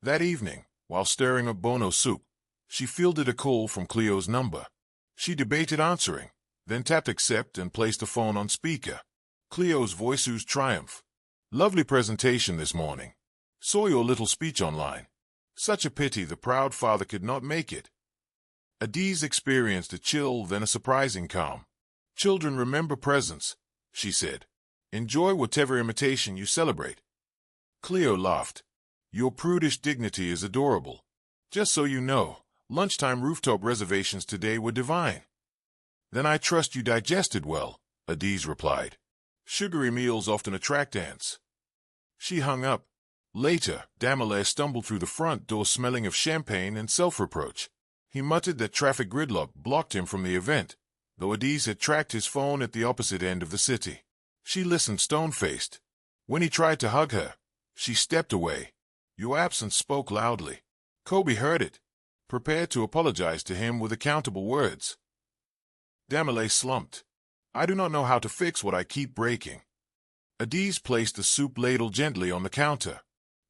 That evening, while stirring up Bono soup, she fielded a call from Cleo's number. She debated answering, then tapped accept and placed the phone on speaker. Cleo's voice oozed triumph. "Lovely presentation this morning. Saw your little speech online. Such a pity the proud father could not make it." Adaeze experienced a chill, then a surprising calm. "Children remember presents," she said. "Enjoy whatever imitation you celebrate." Cleo laughed. "Your prudish dignity is adorable. Just so you know, lunchtime rooftop reservations today were divine." "Then I trust you digested well," Adaeze replied. "Sugary meals often attract ants." She hung up. Later, Damale stumbled through the front door smelling of champagne and self-reproach. He muttered that traffic gridlock blocked him from the event, though Adaeze had tracked his phone at the opposite end of the city. She listened stone-faced. When he tried to hug her, she stepped away. Your absence spoke loudly. Kobe heard it, prepared to apologize to him with accountable words. Damale slumped. "I do not know how to fix what I keep breaking." Adaeze placed the soup ladle gently on the counter.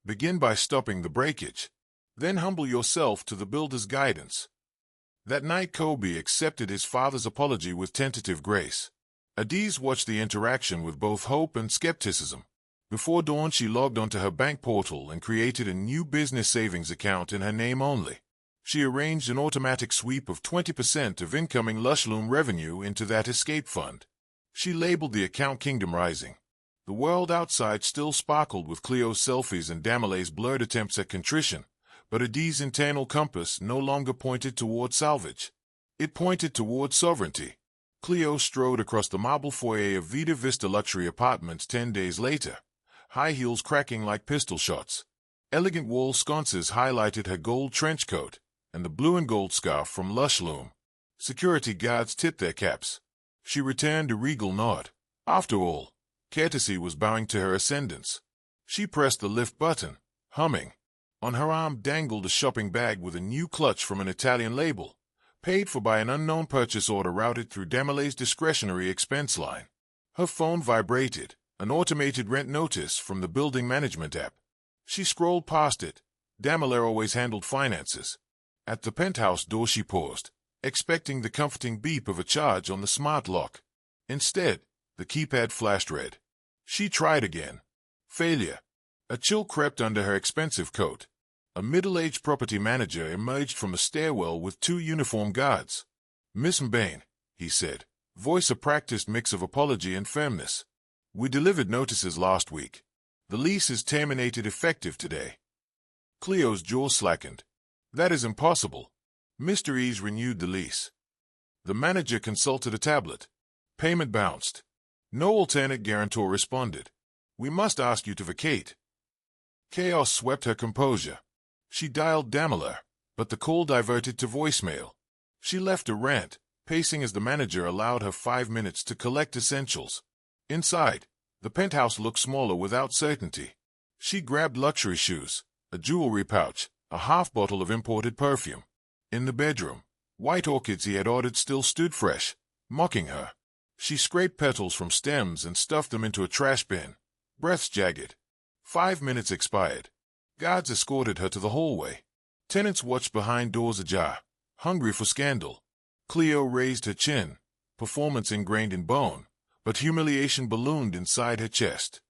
"Begin by stopping the breakage. Then humble yourself to the builder's guidance." That night Kobe accepted his father's apology with tentative grace. Adaeze watched the interaction with both hope and skepticism. Before dawn she logged onto her bank portal and created a new business savings account in her name only. She arranged an automatic sweep of 20% of incoming Lush Loom revenue into that escape fund. She labeled the account Kingdom Rising. The world outside still sparkled with Cleo's selfies and Damale's blurred attempts at contrition, but Adaeze's internal compass no longer pointed toward salvage. It pointed toward sovereignty. Cleo strode across the marble foyer of Vita Vista luxury apartments 10 days later, high heels cracking like pistol shots. Elegant wall sconces highlighted her gold trench coat and the blue and gold scarf from Lush Loom. Security guards tipped their caps. She returned a regal nod. After all, courtesy was bowing to her ascendance. She pressed the lift button, humming. On her arm dangled a shopping bag with a new clutch from an Italian label, paid for by an unknown purchase order routed through Damale's discretionary expense line. Her phone vibrated, an automated rent notice from the building management app. She scrolled past it. Damale always handled finances. At the penthouse door she paused, expecting the comforting beep of a charge on the smart lock. Instead, the keypad flashed red. She tried again. Failure. A chill crept under her expensive coat. A middle-aged property manager emerged from a stairwell with 2 uniformed guards. "Miss Mbane," he said, voice a practiced mix of apology and firmness. "We delivered notices last week. The lease is terminated effective today." Cleo's jaw slackened. "That is impossible." Mr. Ease renewed the lease. The manager consulted a tablet. Payment bounced. No alternate guarantor responded. "We must ask you to vacate." Chaos swept her composure. She dialed Damale, but the call diverted to voicemail. She left a rant, pacing as the manager allowed her 5 minutes to collect essentials. Inside, the penthouse looked smaller without certainty. She grabbed luxury shoes, a jewelry pouch, a half-bottle of imported perfume. In the bedroom, white orchids he had ordered still stood fresh, mocking her. She scraped petals from stems and stuffed them into a trash bin, breaths jagged. 5 minutes expired. Guards escorted her to the hallway. Tenants watched behind doors ajar, hungry for scandal. Cleo raised her chin, performance ingrained in bone, but humiliation ballooned inside her chest.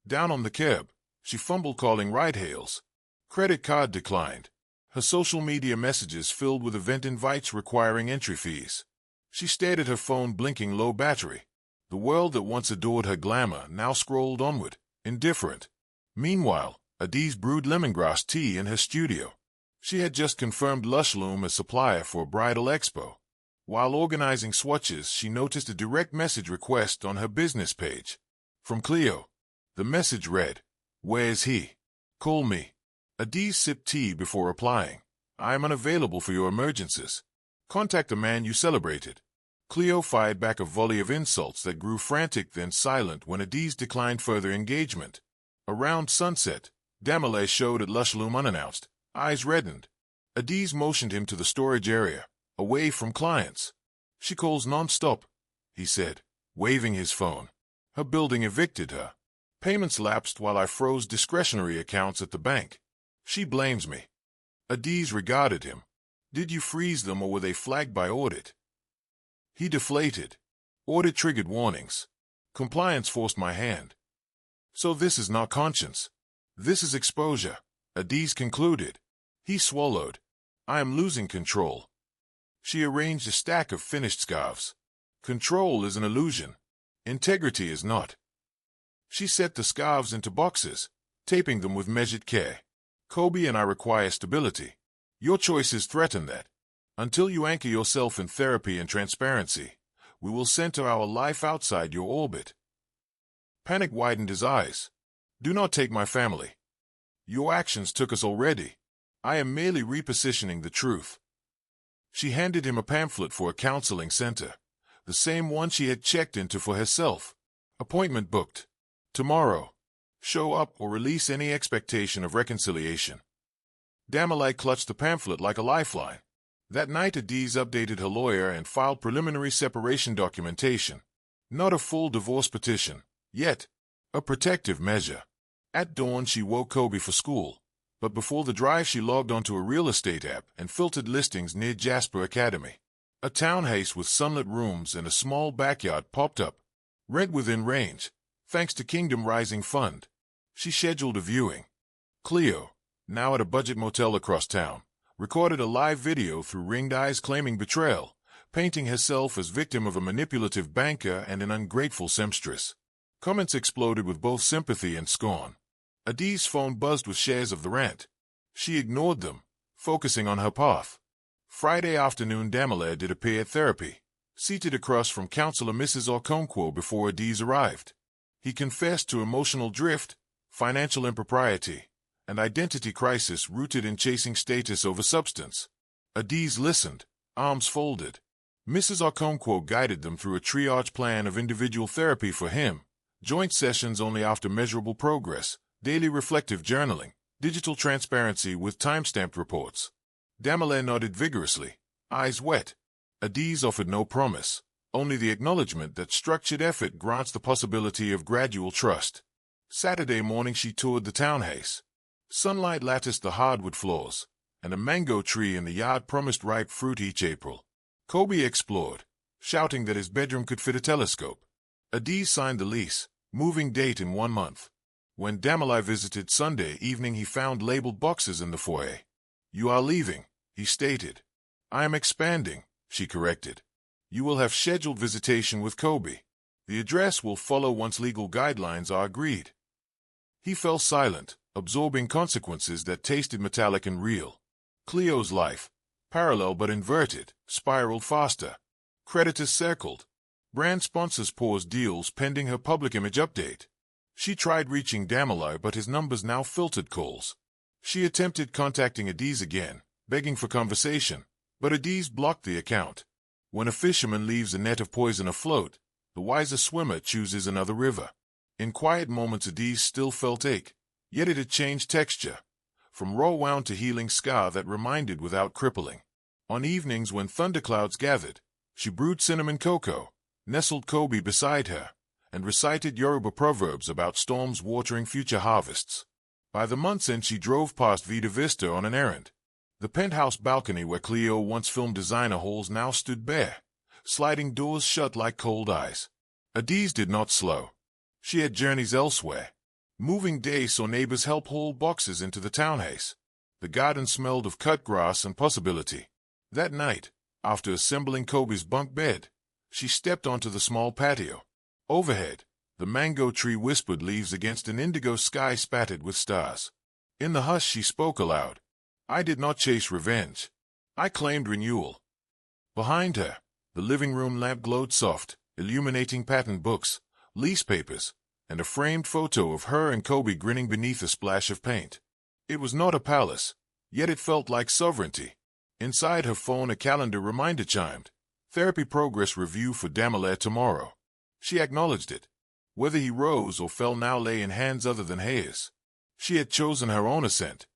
Down on the curb, She fumbled calling ride hails. Credit card declined. Her social media messages filled with event invites requiring entry fees. She stared at her phone blinking low battery. The world that once adored her glamour now scrolled onward, indifferent. Meanwhile, Adaeze brewed lemongrass tea in her studio. She had just confirmed Lush Loom as supplier for a bridal expo. While organizing swatches, she noticed a direct message request on her business page. From Cleo. The message read, "Where's he? Call me." Adaeze sipped tea before replying. "I am unavailable for your emergencies. Contact the man you celebrated." Cleo fired back a volley of insults that grew frantic then silent when Adaeze declined further engagement. Around sunset, Adaeze showed at Lush Loom unannounced, eyes reddened. Adaeze motioned him to the storage area, away from clients. "She calls non-stop," he said, waving his phone. "Her building evicted her. Payments lapsed while I froze discretionary accounts at the bank. She blames me." Adaeze regarded him. "Did you freeze them or were they flagged by audit?" He deflated. "Audit triggered warnings. Compliance forced my hand. So this is not conscience. This is exposure," Adaeze concluded. He swallowed. "I am losing control." She arranged a stack of finished scarves. Control is an illusion. Integrity is not. She set the scarves into boxes, taping them with measured care. "Kobe and I require stability. Your choices threaten that. Until you anchor yourself in therapy and transparency, we will center our life outside your orbit." Panic widened his eyes. "Do not take my family. Your actions took us already. I am merely repositioning the truth." She handed him a pamphlet for a counseling center, the same one she had checked into for herself. "Appointment booked. Tomorrow. Show up or release any expectation of reconciliation." Adaeze clutched the pamphlet like a lifeline. That night Adaeze updated her lawyer and filed preliminary separation documentation. Not a full divorce petition, yet a protective measure. At dawn she woke Kobe for school, but before the drive she logged onto a real estate app and filtered listings near Jasper Academy. A townhouse with sunlit rooms and a small backyard popped up. Rent within range, thanks to Kingdom Rising Fund. She scheduled a viewing. Cleo, now at a budget motel across town, recorded a live video through Ringed Eyes claiming betrayal, painting herself as victim of a manipulative banker and an ungrateful seamstress. Comments exploded with both sympathy and scorn. Adaze's phone buzzed with shares of the rant. She ignored them, focusing on her path. Friday afternoon Adaeze did appear at therapy, seated across from Counselor Mrs. Okonkwo before Adaeze arrived. He confessed to emotional drift, financial impropriety, and identity crisis rooted in chasing status over substance. Adaeze listened, arms folded. Mrs. Okonkwo guided them through a triage plan of individual therapy for him, joint sessions only after measurable progress, daily reflective journaling, digital transparency with timestamped reports. Adaeze nodded vigorously, eyes wet. Adaeze offered no promise, only the acknowledgement that structured effort grants the possibility of gradual trust. Saturday morning she toured the townhouse. Sunlight latticed the hardwood floors, and a mango tree in the yard promised ripe fruit each April. Kobe explored, shouting that his bedroom could fit a telescope. Adaeze signed the lease, moving date in 1 month. When Adaeze visited Sunday evening he found labeled boxes in the foyer. "You are leaving," he stated. "I am expanding," she corrected. "You will have scheduled visitation with Kobe. The address will follow once legal guidelines are agreed." He fell silent, absorbing consequences that tasted metallic and real. Cleo's life, parallel but inverted, spiraled faster. Creditors circled. Brand sponsors paused deals pending her public image update. She tried reaching Adaeze, but his numbers now filtered calls. She attempted contacting Adaeze again, begging for conversation, but Adaeze blocked the account. When a fisherman leaves a net of poison afloat, the wiser swimmer chooses another river. In quiet moments Adaeze still felt ache, yet it had changed texture, from raw wound to healing scar that reminded without crippling. On evenings when thunderclouds gathered, she brewed cinnamon cocoa, nestled Kobe beside her, and recited Yoruba proverbs about storms watering future harvests. By the month's end she drove past Vita Vista on an errand. The penthouse balcony where Cleo once filmed designer hauls now stood bare, sliding doors shut like cold eyes. Adaeze did not slow. She had journeys elsewhere. Moving day saw neighbors help haul boxes into the townhouse. The garden smelled of cut grass and possibility. That night, after assembling Kobe's bunk bed, she stepped onto the small patio. Overhead, the mango tree whispered leaves against an indigo sky spattered with stars. In the hush she spoke aloud. I did not chase revenge. I claimed renewal. Behind her, the living room lamp glowed soft, illuminating patterned books, lease papers, and a framed photo of her and Kobe grinning beneath a splash of paint. It was not a palace, yet it felt like sovereignty. Inside her phone a calendar reminder chimed. Therapy progress review for Adaeze tomorrow. She acknowledged it. Whether he rose or fell now lay in hands other than hers. She had chosen her own ascent.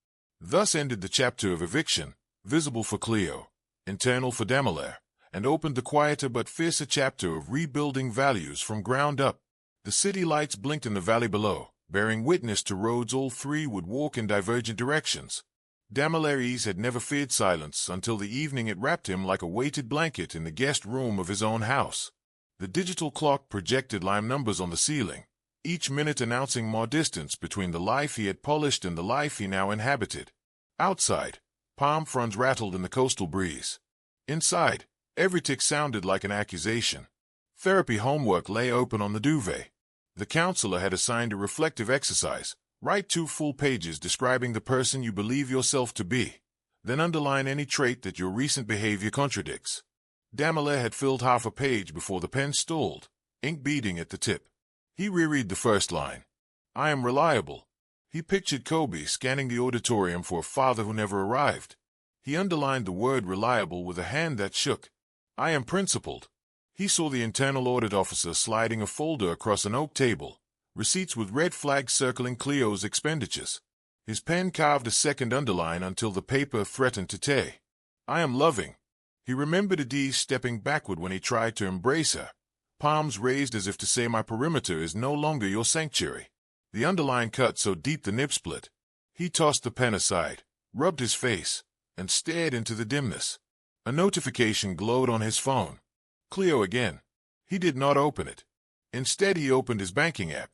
Thus ended the chapter of eviction, visible for Cleo, internal for Adaeze, and opened the quieter but fiercer chapter of rebuilding values from ground up. The city lights blinked in the valley below, bearing witness to roads all three would walk in divergent directions. Adaeze had never feared silence until the evening it wrapped him like a weighted blanket in the guest room of his own house. The digital clock projected lime numbers on the ceiling, each minute announcing more distance between the life he had polished and the life he now inhabited. Outside, palm fronds rattled in the coastal breeze. Inside, every tick sounded like an accusation. Therapy homework lay open on the duvet. The counselor had assigned a reflective exercise. Write 2 full pages describing the person you believe yourself to be. Then underline any trait that your recent behavior contradicts. Adaeze had filled half a page before the pen stalled, ink beading at the tip. He reread the first line. I am reliable. He pictured Kobe scanning the auditorium for a father who never arrived. He underlined the word reliable with a hand that shook. I am principled. He saw the internal audit officer sliding a folder across an oak table, receipts with red flags circling Cleo's expenditures. His pen carved a second underline until the paper threatened to tear. I am loving. He remembered Adaeze stepping backward when he tried to embrace her, palms raised as if to say my perimeter is no longer your sanctuary. The underline cut so deep the nib split. He tossed the pen aside, rubbed his face, and stared into the dimness. A notification glowed on his phone. Cleo again. He did not open it. Instead he opened his banking app.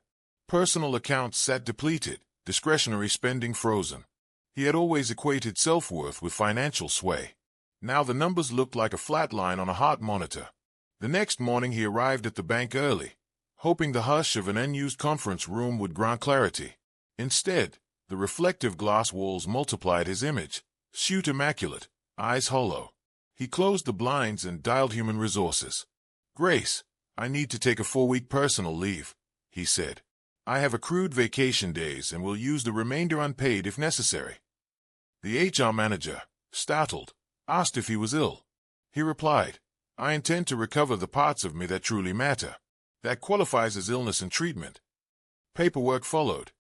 Personal accounts sat depleted, discretionary spending frozen. He had always equated self-worth with financial sway. Now the numbers looked like a flat line on a heart monitor. The next morning he arrived at the bank early, hoping the hush of an unused conference room would grant clarity. Instead, the reflective glass walls multiplied his image, shoot immaculate, eyes hollow. He closed the blinds and dialed human resources. Grace, I need to take a 4-week personal leave, he said. I have accrued vacation days and will use the remainder unpaid if necessary. The HR manager, startled, asked if he was ill. He replied, I intend to recover the parts of me that truly matter. That qualifies as illness and treatment. Paperwork followed.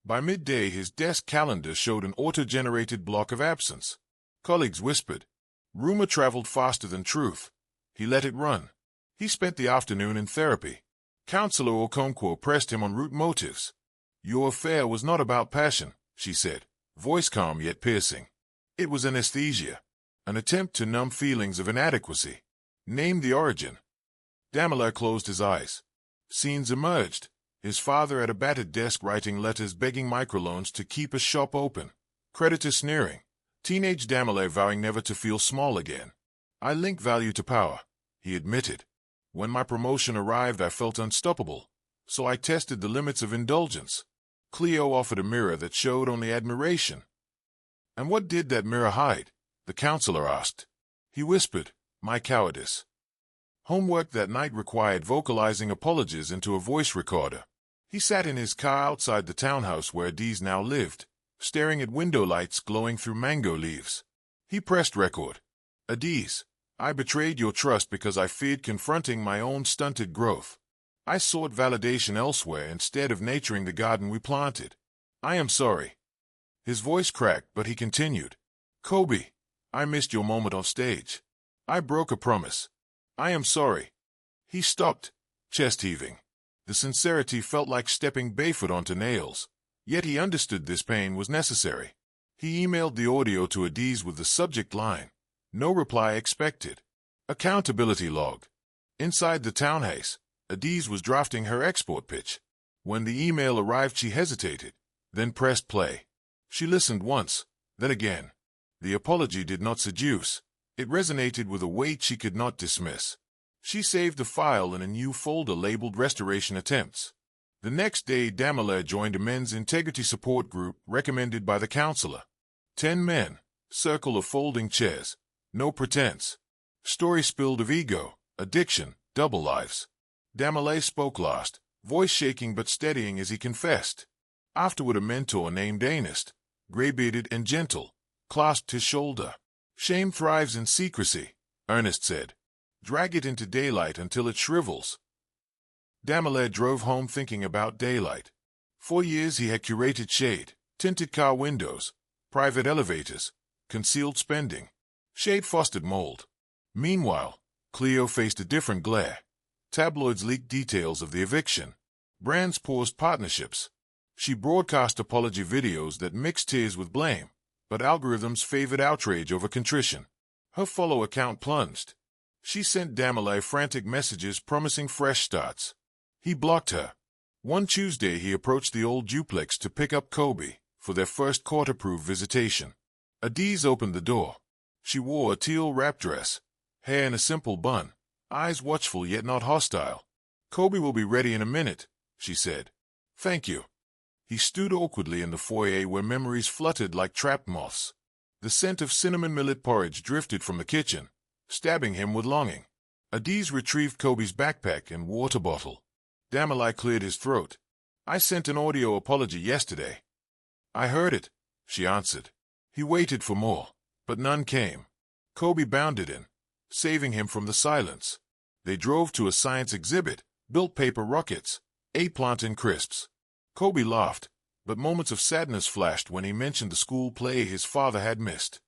By midday his desk calendar showed an auto-generated block of absence. Colleagues whispered. Rumor traveled faster than truth. He let it run. He spent the afternoon in therapy. Counselor Okonkwo pressed him on root motives. Your affair was not about passion, she said, voice calm yet piercing. It was anesthesia, an attempt to numb feelings of inadequacy. Name the origin. Adaeze closed his eyes. Scenes emerged. His father at a battered desk writing letters begging microloans to keep his shop open. Creditor sneering. Teenage Adaeze vowing never to feel small again. I link value to power, he admitted. When my promotion arrived I felt unstoppable, so I tested the limits of indulgence. Cleo offered a mirror that showed only admiration. And what did that mirror hide? The counselor asked. He whispered, my cowardice. Homework that night required vocalizing apologies into a voice recorder. He sat in his car outside the townhouse where Adaeze now lived, staring at window lights glowing through mango leaves. He pressed record. Adaeze, I betrayed your trust because I feared confronting my own stunted growth. I sought validation elsewhere instead of nurturing the garden we planted. I am sorry. His voice cracked, but he continued. Kobe, I missed your moment on stage. I broke a promise. I am sorry. He stopped, chest heaving. The sincerity felt like stepping barefoot onto nails. Yet he understood this pain was necessary. He emailed the audio to Adaeze with the subject line. No reply expected. Accountability log. Inside the townhouse, Adaeze was drafting her export pitch. When the email arrived, she hesitated, then pressed play. She listened once, then again. The apology did not seduce. It resonated with a weight she could not dismiss. She saved the file in a new folder labeled Restoration Attempts. The next day, Adaeze joined a men's integrity support group recommended by the counselor. 10 men, circle of folding chairs, no pretense. Story spilled of ego, addiction, double lives. Adaeze spoke last, voice shaking but steadying as he confessed. Afterward, a mentor named Ernest, gray-bearded and gentle, clasped his shoulder. Shame thrives in secrecy, Ernest said. Drag it into daylight until it shrivels. Adaeze drove home thinking about daylight. For years he had curated shade, tinted car windows, private elevators, concealed spending. Shade fostered mold. Meanwhile, Cleo faced a different glare. Tabloids leaked details of the eviction. Brands paused partnerships. She broadcast apology videos that mixed tears with blame, but algorithms favored outrage over contrition. Her follow account plunged. She sent Adaeze frantic messages promising fresh starts. He blocked her. One Tuesday he approached the old duplex to pick up Kobe for their first court-approved visitation. Adaeze opened the door. She wore a teal wrap dress, hair in a simple bun, eyes watchful yet not hostile. Kobe will be ready in a minute, she said. Thank you. He stood awkwardly in the foyer where memories fluttered like trapped moths. The scent of cinnamon millet porridge drifted from the kitchen, stabbing him with longing. Adaeze retrieved Kobe's backpack and water bottle. Adaeze cleared his throat. I sent an audio apology yesterday. I heard it, she answered. He waited for more, but none came. Kobe bounded in, saving him from the silence. They drove to a science exhibit, built paper rockets, ate plantain crisps. Kobe laughed, but moments of sadness flashed when he mentioned the school play his father had missed.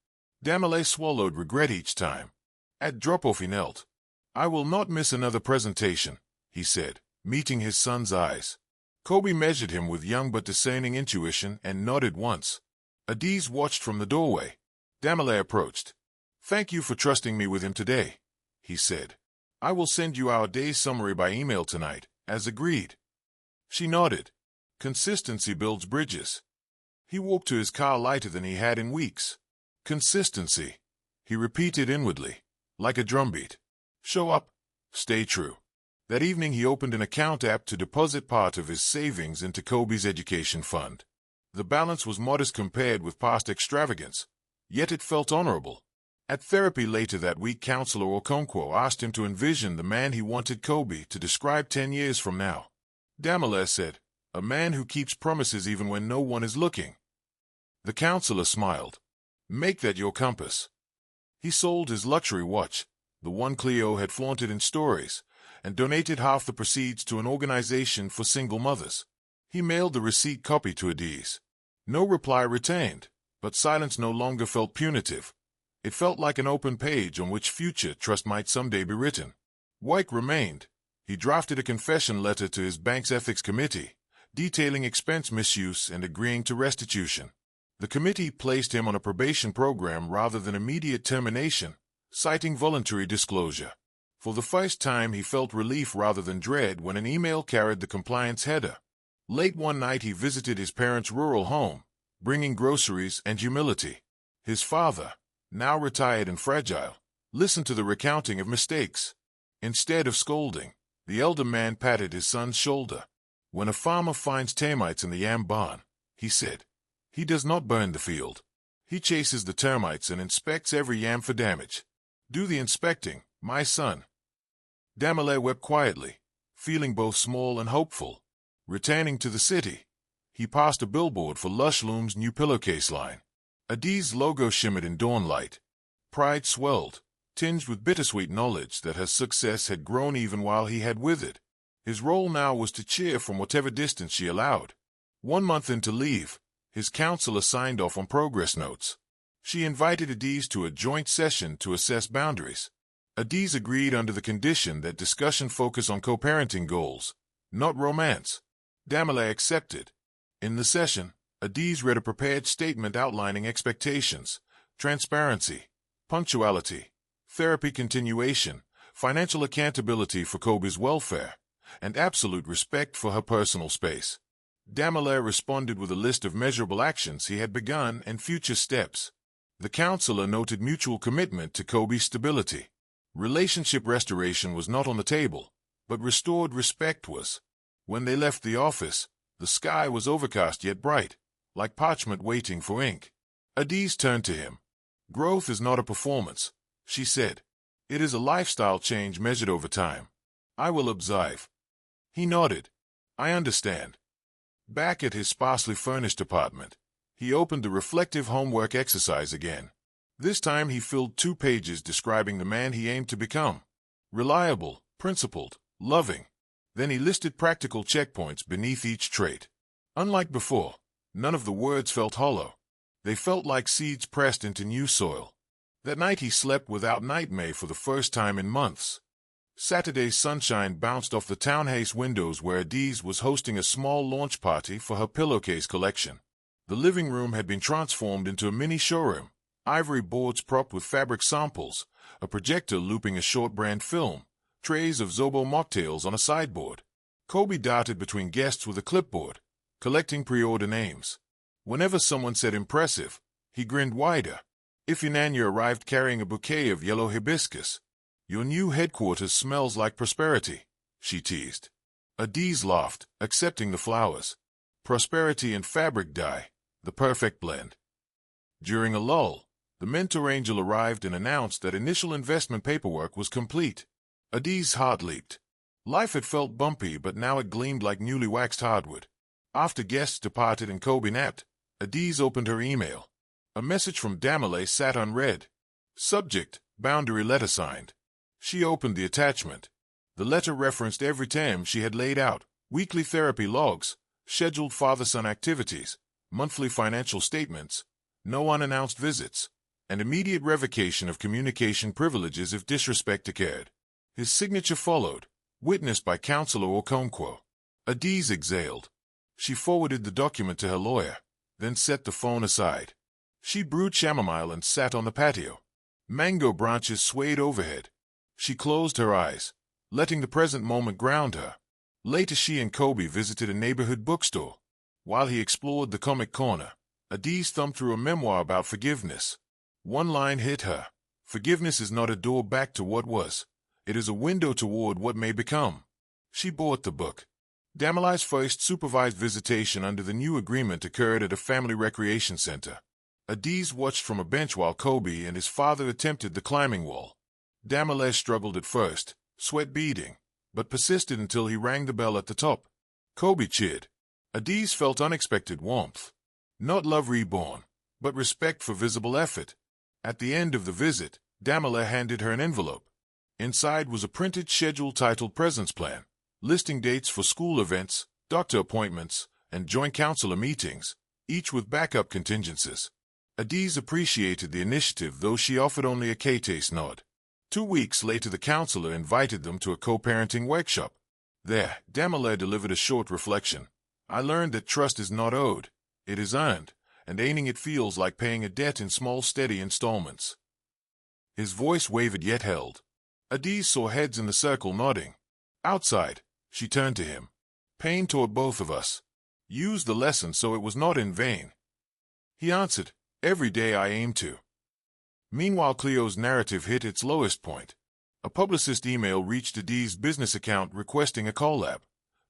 Adaeze swallowed regret each time. At drop-off he knelt. I will not miss another presentation, he said, meeting his son's eyes. Kobe measured him with young but discerning intuition and nodded once. Adaeze watched from the doorway. Adaeze approached. Thank you for trusting me with him today, he said. I will send you our day's summary by email tonight, as agreed. She nodded. Consistency builds bridges. He walked to his car lighter than he had in weeks. Consistency, he repeated inwardly, like a drumbeat. Show up, stay true. That evening he opened an account app to deposit part of his savings into Kobe's education fund. The balance was modest compared with past extravagance, yet it felt honorable. At therapy later that week, Counselor Okonkwo asked him to envision the man he wanted Kobe to describe 10 years from now. Adaeze said, a man who keeps promises even when no one is looking. The counselor smiled. Make that your compass. He sold his luxury watch, the one Cleo had flaunted in stories, and donated half the proceeds to an organization for single mothers. He mailed the receipt copy to Adaeze. No reply retained, but silence no longer felt punitive. It felt like an open page on which future trust might someday be written. Wyke remained. He drafted a confession letter to his bank's ethics committee, detailing expense misuse and agreeing to restitution. The committee placed him on a probation program rather than immediate termination, citing voluntary disclosure. For the first time he felt relief rather than dread when an email carried the compliance header. Late one night he visited his parents' rural home, bringing groceries and humility. His father, now retired and fragile, listened to the recounting of mistakes. Instead of scolding, the elder man patted his son's shoulder. When a farmer finds termites in the yam barn, he said, he does not burn the field. He chases the termites and inspects every yam for damage. Do the inspecting, my son. Adaeze wept quietly, feeling both small and hopeful. Returning to the city, he passed a billboard for Lush Loom's new pillowcase line. Adaeze's logo shimmered in dawn light. Pride swelled, tinged with bittersweet knowledge that her success had grown even while he had withered. His role now was to cheer from whatever distance she allowed. 1 month into leave, his counselor signed off on progress notes. She invited Adaeze to a joint session to assess boundaries. Adaeze agreed under the condition that discussion focus on co-parenting goals, not romance. Adaeze accepted. In the session, Adaeze read a prepared statement outlining expectations, transparency, punctuality, therapy continuation, financial accountability for Kobe's welfare, and absolute respect for her personal space. Adaeze responded with a list of measurable actions he had begun and future steps. The counselor noted mutual commitment to Kobe's stability. Relationship restoration was not on the table, but restored respect was. When they left the office, the sky was overcast yet bright, like parchment waiting for ink. Adaeze turned to him. "Growth is not a performance," she said. "It is a lifestyle change measured over time. I will observe." He nodded. "I understand." Back at his sparsely furnished apartment, he opened the reflective homework exercise again. This time he filled 2 pages describing the man he aimed to become. Reliable, principled, loving. Then he listed practical checkpoints beneath each trait. Unlike before, none of the words felt hollow. They felt like seeds pressed into new soil. That night he slept without nightmare for the first time in months. Saturday's sunshine bounced off the townhouse windows where Adaeze was hosting a small launch party for her pillowcase collection. The living room had been transformed into a mini showroom, ivory boards propped with fabric samples, a projector looping a short brand film, trays of Zobo mocktails on a sideboard. Kobe darted between guests with a clipboard, collecting pre-order names. Whenever someone said impressive, he grinned wider. Ifunanya arrived carrying a bouquet of yellow hibiscus. "Your new headquarters smells like prosperity," she teased. Adaeze laughed, accepting the flowers. Prosperity and fabric dye, the perfect blend. During a lull, the mentor angel arrived and announced that initial investment paperwork was complete. Adaze's heart leaped. Life had felt bumpy, but now it gleamed like newly waxed hardwood. After guests departed and Kobe napped, Adaeze opened her email. A message from Adaeze sat unread. Subject, boundary letter signed. She opened the attachment. The letter referenced every term she had laid out: weekly therapy logs, scheduled father-son activities, monthly financial statements, no unannounced visits, and immediate revocation of communication privileges if disrespect occurred. His signature followed, witnessed by Counselor Okonkwo. Adaeze exhaled. She forwarded the document to her lawyer, then set the phone aside. She brewed chamomile and sat on the patio. Mango branches swayed overhead. She closed her eyes, letting the present moment ground her. Later she and Kobe visited a neighborhood bookstore. While he explored the comic corner, Adaeze thumbed through a memoir about forgiveness. One line hit her. Forgiveness is not a door back to what was. It is a window toward what may become. She bought the book. Adaze's first supervised visitation under the new agreement occurred at a family recreation center. Adaeze watched from a bench while Kobe and his father attempted the climbing wall. Adaeze struggled at first, sweat beading, but persisted until he rang the bell at the top. Kobe cheered. Adaeze felt unexpected warmth. Not love reborn, but respect for visible effort. At the end of the visit, Adaeze handed her an envelope. Inside was a printed schedule titled Presence Plan, listing dates for school events, doctor appointments, and joint counselor meetings, each with backup contingencies. Adaeze appreciated the initiative, though she offered only a K-taste nod. 2 weeks later, the counselor invited them to a co-parenting workshop. There, Adaeze delivered a short reflection. "I learned that trust is not owed, it is earned, and owning it feels like paying a debt in small, steady installments." His voice wavered yet held. Adaeze saw heads in the circle nodding. Outside, she turned to him. "Pain taught both of us. Use the lesson so it was not in vain." He answered, "Every day I aim to." Meanwhile, Cleo's narrative hit its lowest point. A publicist email reached Adaze's business account requesting a collab.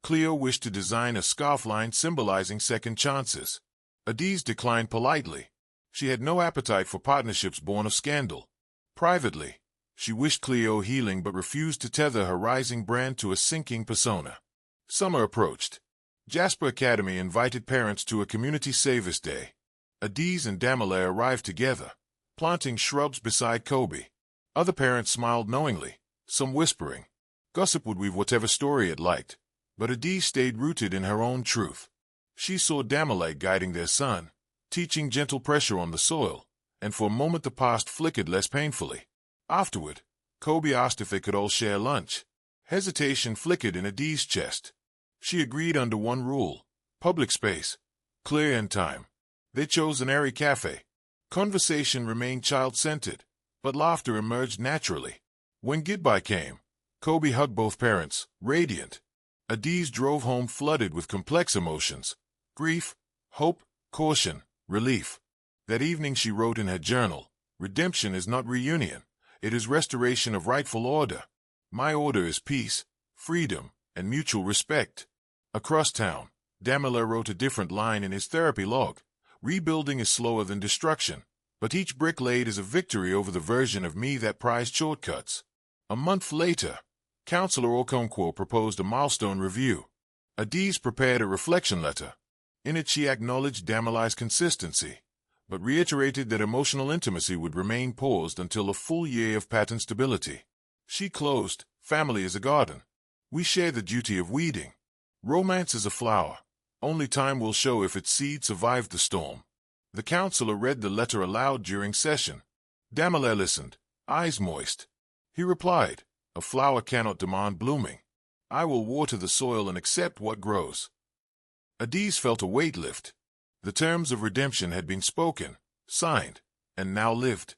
Cleo wished to design a scarf line symbolizing second chances. Adaeze declined politely. She had no appetite for partnerships born of scandal. Privately, she wished Cleo healing but refused to tether her rising brand to a sinking persona. Summer approached. Jasper Academy invited parents to a community service day. Adaeze and Adaeze arrived together, planting shrubs beside Kobe. Other parents smiled knowingly, some whispering. Gossip would weave whatever story it liked, but Adaeze stayed rooted in her own truth. She saw Adaeze guiding their son, teaching gentle pressure on the soil, and for a moment the past flickered less painfully. Afterward, Kobe asked if they could all share lunch. Hesitation flickered in Adaze's chest. She agreed under one rule: public space, clear and time. They chose an airy cafe. Conversation remained child-centered, but laughter emerged naturally. When goodbye came, Kobe hugged both parents, radiant. Adaeze drove home flooded with complex emotions: grief, hope, caution, relief. That evening she wrote in her journal, "Redemption is not reunion, it is restoration of rightful order. My order is peace, freedom, and mutual respect." Across town, Damele wrote a different line in his therapy log: "Rebuilding is slower than destruction, but each brick laid is a victory over the version of me that prized shortcuts." A month later, Counselor Okonkwo proposed a milestone review. Adaeze prepared a reflection letter. In it she acknowledged Damele's consistency, but reiterated that emotional intimacy would remain paused until a full year of pattern stability. She closed, "Family is a garden. We share the duty of weeding. Romance is a flower. Only time will show if its seed survived the storm." The counselor read the letter aloud during session. Damele listened, eyes moist. He replied, "A flower cannot demand blooming. I will water the soil and accept what grows." Adaeze felt a weight lift. The terms of redemption had been spoken, signed, and now lived.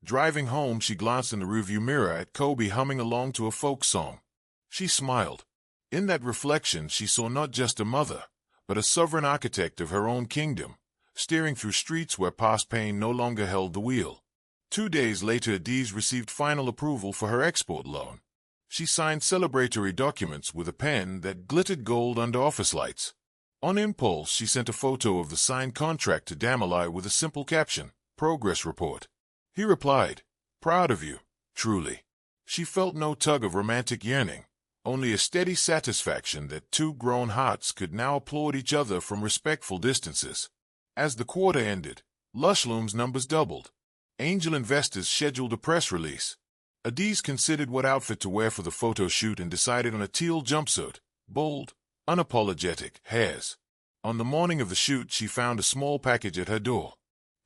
Driving home, she glanced in the rearview mirror at Kobe humming along to a folk song. She smiled. In that reflection, she saw not just a mother, but a sovereign architect of her own kingdom, steering through streets where past pain no longer held the wheel. 2 days later, Adaeze received final approval for her export loan. She signed celebratory documents with a pen that glittered gold under office lights. On impulse, she sent a photo of the signed contract to Damele with a simple caption, "Progress Report." He replied, "Proud of you, truly." She felt no tug of romantic yearning, only a steady satisfaction that two grown hearts could now applaud each other from respectful distances. As the quarter ended, Lush Loom's numbers doubled. Angel investors scheduled a press release. Adaeze considered what outfit to wear for the photo shoot and decided on a teal jumpsuit, bold, unapologetic, hers. On the morning of the shoot, she found a small package at her door.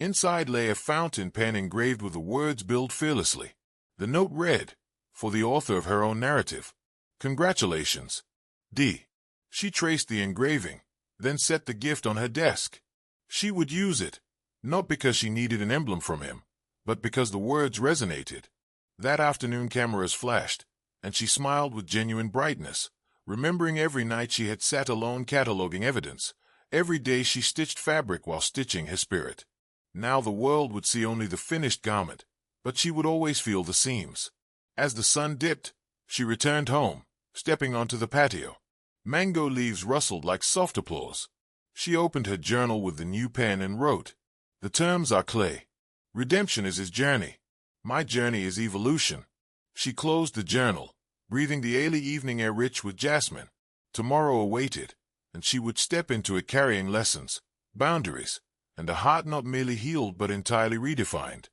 Inside lay a fountain pen engraved with the words "Build fearlessly." The note read, "For the author of her own narrative. Congratulations, D." She traced the engraving, then set the gift on her desk. She would use it, not because she needed an emblem from him, but because the words resonated. That afternoon cameras flashed, and she smiled with genuine brightness, remembering every night she had sat alone cataloging evidence, every day she stitched fabric while stitching her spirit. Now the world would see only the finished garment, but she would always feel the seams. As the sun dipped, she returned home, stepping onto the patio. Mango leaves rustled like soft applause. She opened her journal with the new pen and wrote, "The terms are clay. Redemption is his journey. My journey is evolution." She closed the journal, breathing the early evening air rich with jasmine. Tomorrow awaited, and she would step into it carrying lessons, boundaries, and a heart not merely healed but entirely redefined.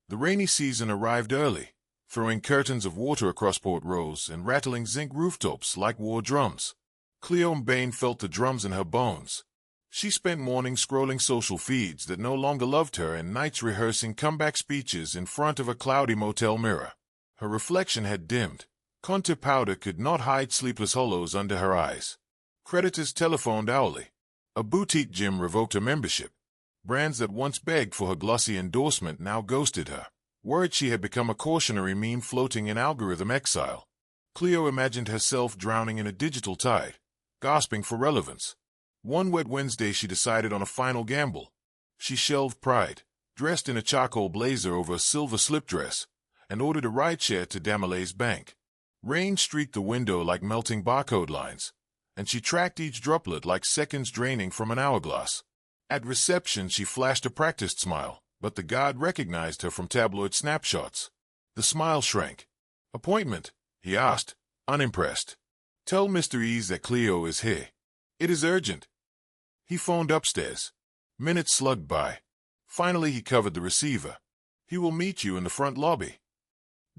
The rainy season arrived early, throwing curtains of water across Port Rose and rattling zinc rooftops like war drums. Cleo Mbane felt the drums in her bones. She spent mornings scrolling social feeds that no longer loved her and nights rehearsing comeback speeches in front of a cloudy motel mirror. Her reflection had dimmed. Contour powder could not hide sleepless hollows under her eyes. Creditors telephoned hourly. A boutique gym revoked her membership. Brands that once begged for her glossy endorsement now ghosted her. Worried she had become a cautionary meme floating in algorithm exile. Cleo imagined herself drowning in a digital tide, gasping for relevance. One wet Wednesday she decided on a final gamble. She shelved pride, dressed in a charcoal blazer over a silver slip dress, and ordered a rideshare to Damele's bank. Rain streaked the window like melting barcode lines, and she tracked each droplet like seconds draining from an hourglass. At reception she flashed a practiced smile, but the guard recognized her from tabloid snapshots. The smile shrank. "Appointment?" he asked, unimpressed. "Tell Mr. Ease that Cleo is here. It is urgent." He phoned upstairs. Minutes slugged by. Finally he covered the receiver. "He will meet you in the front lobby."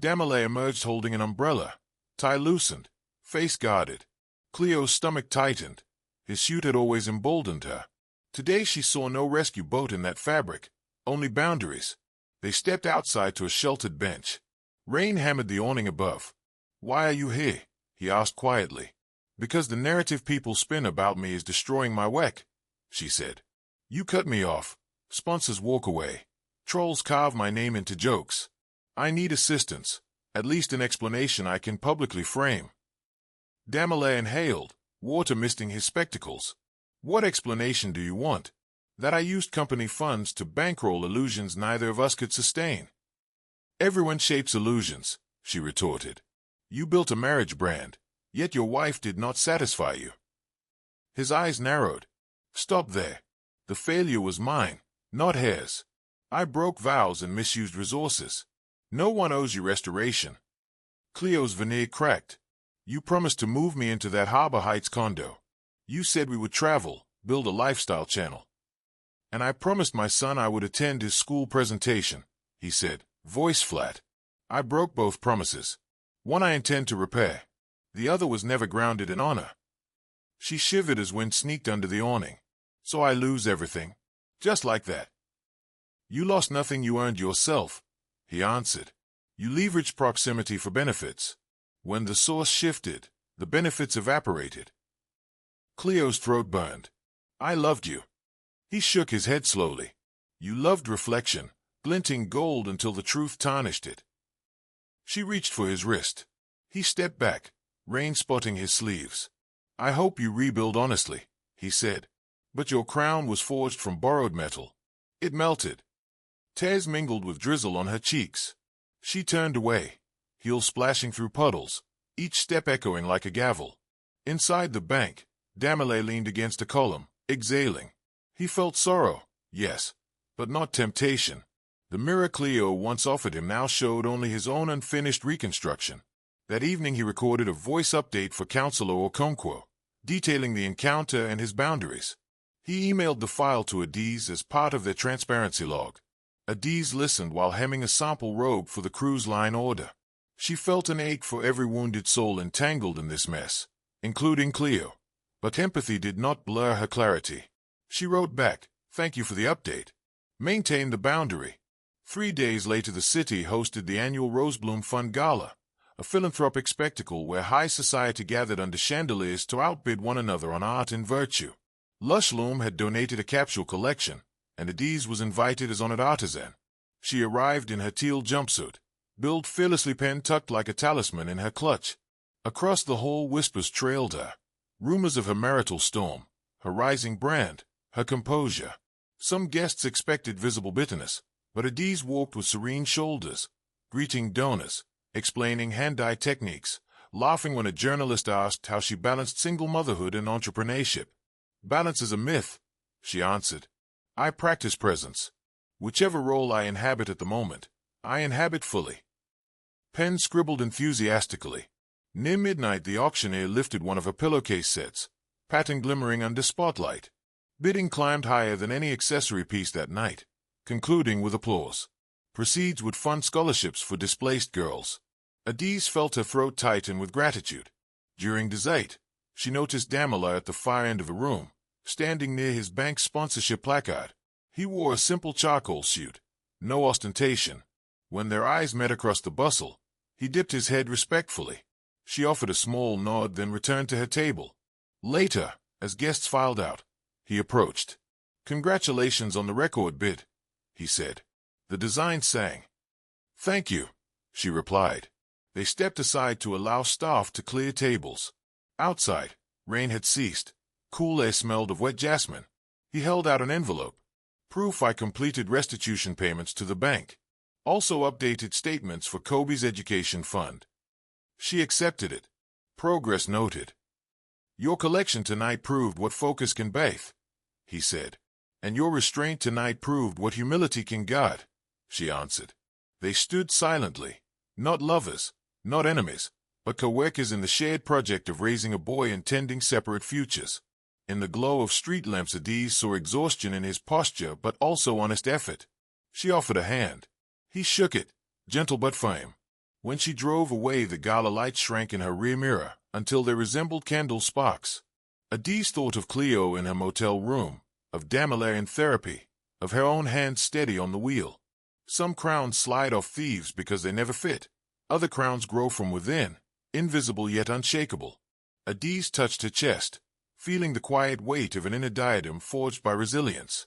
Damele emerged holding an umbrella, tie loosened, face guarded. Cleo's stomach tightened. His suit had always emboldened her. Today she saw no rescue boat in that fabric, only boundaries. They stepped outside to a sheltered bench. Rain hammered the awning above. "Why are you here?" he asked quietly. "Because the narrative people spin about me is destroying my work," she said. "You cut me off. Sponsors walk away. Trolls carve my name into jokes. I need assistance, at least an explanation I can publicly frame." Damele inhaled, water misting his spectacles. What explanation do you want? That I used company funds to bankroll illusions neither of us could sustain. Everyone shapes illusions, she retorted. You built a marriage brand, yet your wife did not satisfy you. His eyes narrowed. Stop there. The failure was mine, not hers. I broke vows and misused resources. No one owes you restoration. Cleo's veneer cracked. You promised to move me into that Harbor Heights condo. You said we would travel, build a lifestyle channel. And I promised my son I would attend his school presentation, he said, voice flat. I broke both promises. One I intend to repair. The other was never grounded in honor. She shivered as wind sneaked under the awning. So I lose everything. Just like that. You lost nothing you earned yourself, he answered. You leveraged proximity for benefits. When the source shifted, the benefits evaporated. Cleo's throat burned. I loved you. He shook his head slowly. You loved reflection, glinting gold until the truth tarnished it. She reached for his wrist. He stepped back, rain-spotting his sleeves. I hope you rebuild honestly, he said. But your crown was forged from borrowed metal. It melted. Tears mingled with drizzle on her cheeks. She turned away, heels splashing through puddles, each step echoing like a gavel. Inside the bank, Damele leaned against a column, exhaling. He felt sorrow, yes, but not temptation. The mirror Cleo once offered him now showed only his own unfinished reconstruction. That evening he recorded a voice update for Counselor Okonkwo, detailing the encounter and his boundaries. He emailed the file to Adaeze as part of their transparency log. Adaeze listened while hemming a sample robe for the cruise line order. She felt an ache for every wounded soul entangled in this mess, including Cleo. But empathy did not blur her clarity. She wrote back, thank you for the update. Maintain the boundary. 3 days later the city hosted the annual Rosebloom Fund Gala, a philanthropic spectacle where high society gathered under chandeliers to outbid one another on art and virtue. Lush Loom had donated a capsule collection, and Adaeze was invited as honored artisan. She arrived in her teal jumpsuit, billed fearlessly pen tucked like a talisman in her clutch. Across the hall whispers trailed her, rumors of her marital storm, her rising brand, her composure. Some guests expected visible bitterness, but Adaeze walked with serene shoulders, greeting donors, explaining hand-eye techniques, laughing when a journalist asked how she balanced single motherhood and entrepreneurship. Balance is a myth, she answered. I practice presence. Whichever role I inhabit at the moment, I inhabit fully. Pen scribbled enthusiastically. Near midnight the auctioneer lifted one of her pillowcase sets, pattern glimmering under spotlight. Bidding climbed higher than any accessory piece that night, concluding with applause. Proceeds would fund scholarships for displaced girls. Adaeze felt her throat tighten with gratitude. During dessert, she noticed Damele at the far end of the room, standing near his bank sponsorship placard. He wore a simple charcoal suit, no ostentation. When their eyes met across the bustle, he dipped his head respectfully. She offered a small nod, then returned to her table. Later, as guests filed out, he approached. Congratulations on the record bid, he said. The design sang. Thank you, she replied. They stepped aside to allow staff to clear tables. Outside, rain had ceased. Cool air smelled of wet jasmine. He held out an envelope. Proof I completed restitution payments to the bank. Also updated statements for Kobe's education fund. She accepted it. Progress noted. Your collection tonight proved what focus can bathe, he said. And your restraint tonight proved what humility can guard, she answered. They stood silently, not lovers, not enemies, but co-workers in the shared project of raising a boy and tending separate futures. In the glow of street lamps Adaeze saw exhaustion in his posture but also honest effort. She offered a hand. He shook it, gentle but firm. When she drove away the gala lights shrank in her rear mirror until they resembled candle sparks. Adaeze thought of Cleo in her motel room, of Damele in therapy, of her own hands steady on the wheel. Some crowns slide off thieves because they never fit. Other crowns grow from within, invisible yet unshakable. Adaeze touched her chest, feeling the quiet weight of an inner diadem forged by resilience.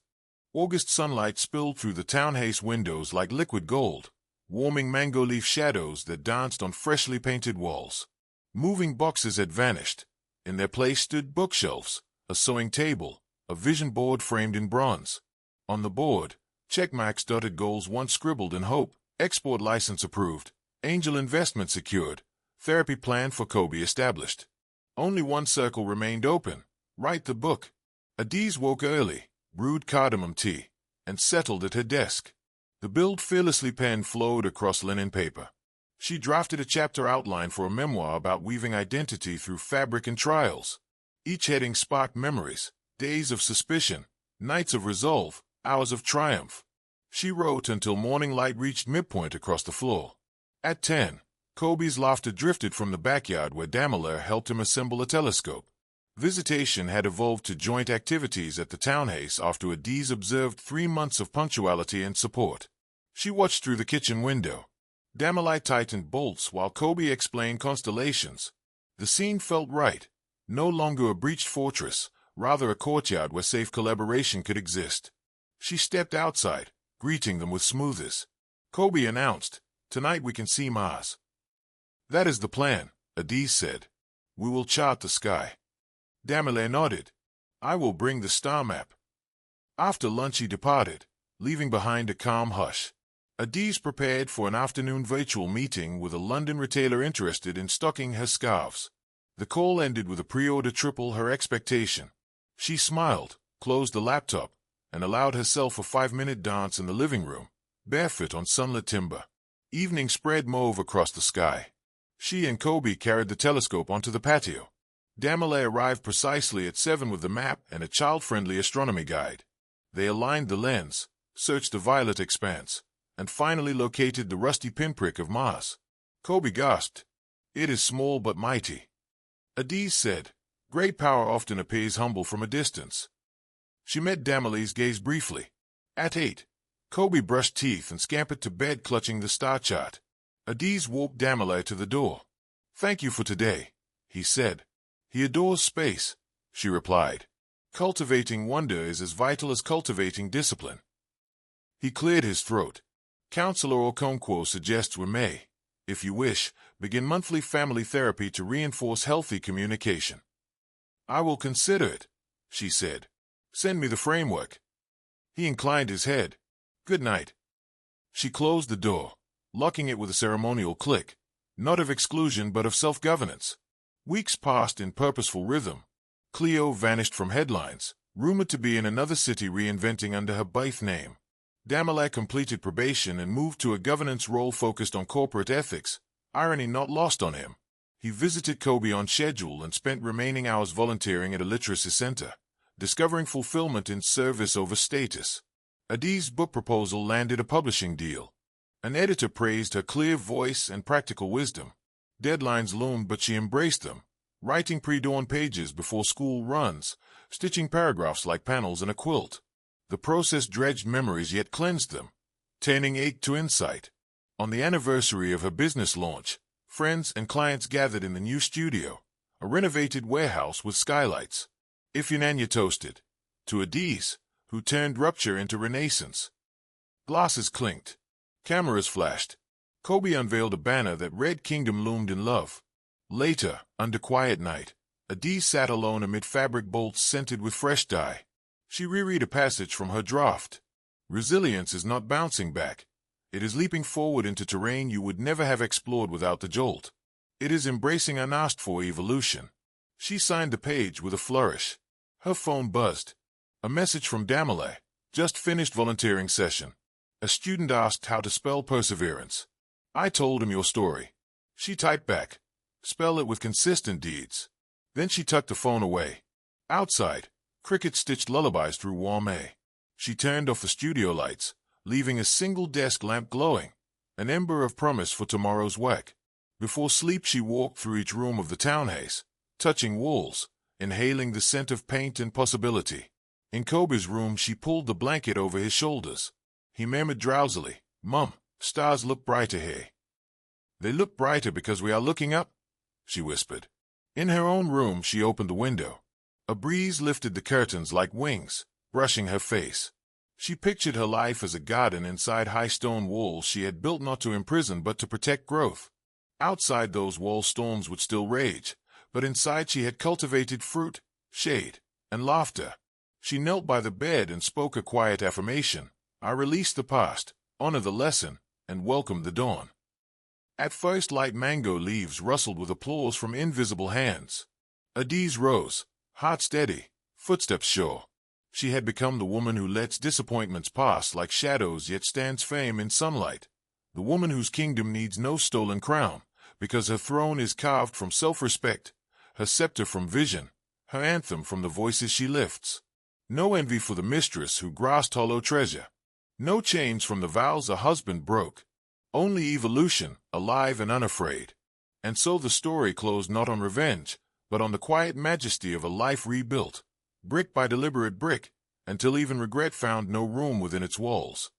August sunlight spilled through the townhouse windows like liquid gold, warming mango leaf shadows that danced on freshly painted walls. Moving boxes had vanished, In their place stood bookshelves, a sewing table, a vision board framed in bronze. On the board, checkmarks dotted goals once scribbled in hope, export license approved, angel investment secured, therapy plan for Kobe established. Only one circle remained open: write the book. Adaeze woke early, brewed cardamom tea, and settled at her desk. The Build Fearlessly pen flowed across linen paper. She drafted a chapter outline for a memoir about weaving identity through fabric and trials. Each heading sparked memories: days of suspicion, nights of resolve, hours of triumph. She wrote until morning light reached midpoint across the floor. At 10, Kobe's laughter drifted from the backyard where Damela helped him assemble a telescope. Visitation had evolved to joint activities at the townhouse after Adaeze observed 3 months of punctuality and support. She watched through the kitchen window. Damela tightened bolts while Kobe explained constellations. The scene felt right. No longer a breached fortress, rather a courtyard where safe collaboration could exist. She stepped outside, greeting them with smoothness. Kobe announced, "Tonight we can see Mars." "That is the plan," Adaeze said. "We will chart the sky." Damela nodded. "I will bring the star map." After lunch he departed, leaving behind a calm hush. Adaeze prepared for an afternoon virtual meeting with a London retailer interested in stocking her scarves. The call ended with a pre-order triple her expectation. She smiled, closed the laptop, and allowed herself a 5-minute dance in the living room, barefoot on sunlit timber. Evening spread mauve across the sky. She and Kobe carried the telescope onto the patio. Damela arrived precisely at 7 with the map and a child-friendly astronomy guide. They aligned the lens, searched the violet expanse, and finally located the rusty pinprick of Mars. Kobe gasped. "It is small but mighty." Adaeze said, "Great power often appears humble from a distance." She met Damela's gaze briefly. At 8, Kobe brushed teeth and scampered to bed clutching the star chart. Adaeze walked Damela to the door. "Thank you for today," he said. "He adores space," she replied. "Cultivating wonder is as vital as cultivating discipline." He cleared his throat. Counselor Okonkwo suggests we may, if you wish, begin monthly family therapy to reinforce healthy communication. "I will consider it," she said. "Send me the framework." He inclined his head. "Good night." She closed the door, locking it with a ceremonial click, not of exclusion but of self-governance. Weeks passed in purposeful rhythm. Cleo vanished from headlines, rumored to be in another city reinventing under her Baith name. Damela completed probation and moved to a governance role focused on corporate ethics, irony not lost on him. He visited Kobe on schedule and spent remaining hours volunteering at a literacy center, discovering fulfillment in service over status. Adaeze's book proposal landed a publishing deal. An editor praised her clear voice and practical wisdom. Deadlines loomed, but she embraced them, writing pre-dawn pages before school runs, stitching paragraphs like panels in a quilt. The process dredged memories yet cleansed them, turning ache to insight. On the anniversary of her business launch, friends and clients gathered in the new studio, a renovated warehouse with skylights. Ifunanya toasted, to Adaeze, who turned rupture into renaissance. Glasses clinked. Cameras flashed. Kobe unveiled a banner that read "Kingdom loomed in love." Later, under quiet night, Adaeze sat alone amid fabric bolts scented with fresh dye. She reread a passage from her draft. "Resilience is not bouncing back. It is leaping forward into terrain you would never have explored without the jolt. It is embracing unasked-for evolution." She signed the page with a flourish. Her phone buzzed. A message from Damela. "Just finished volunteering session." A student asked how to spell perseverance. I told him your story. She typed back, "Spell it with consistent deeds." Then she tucked the phone away. Outside, crickets stitched lullabies through warm air. She turned off the studio lights, leaving a single desk lamp glowing, an ember of promise for tomorrow's work. Before sleep she walked through each room of the townhouse, touching walls, inhaling the scent of paint and possibility. In Kobe's room she pulled the blanket over his shoulders. He murmured drowsily, "Mum, stars look brighter here." "They look brighter because we are looking up," she whispered. In her own room she opened the window. A breeze lifted the curtains like wings, brushing her face. She pictured her life as a garden inside high stone walls she had built not to imprison but to protect growth. Outside those walls storms would still rage, but inside she had cultivated fruit, shade, and laughter. She knelt by the bed and spoke a quiet affirmation. I release the past, honor the lesson, and welcome the dawn. At first, light mango leaves rustled with applause from invisible hands. Adaeze rose, heart steady, footsteps sure. She had become the woman who lets disappointments pass like shadows yet stands firm in sunlight. The woman whose kingdom needs no stolen crown, because her throne is carved from self-respect, her scepter from vision, her anthem from the voices she lifts. No envy for the mistress who grasped hollow treasure. No chains from the vows a husband broke. Only evolution, alive and unafraid. And so the story closed not on revenge, but on the quiet majesty of a life rebuilt, brick by deliberate brick, until even regret found no room within its walls.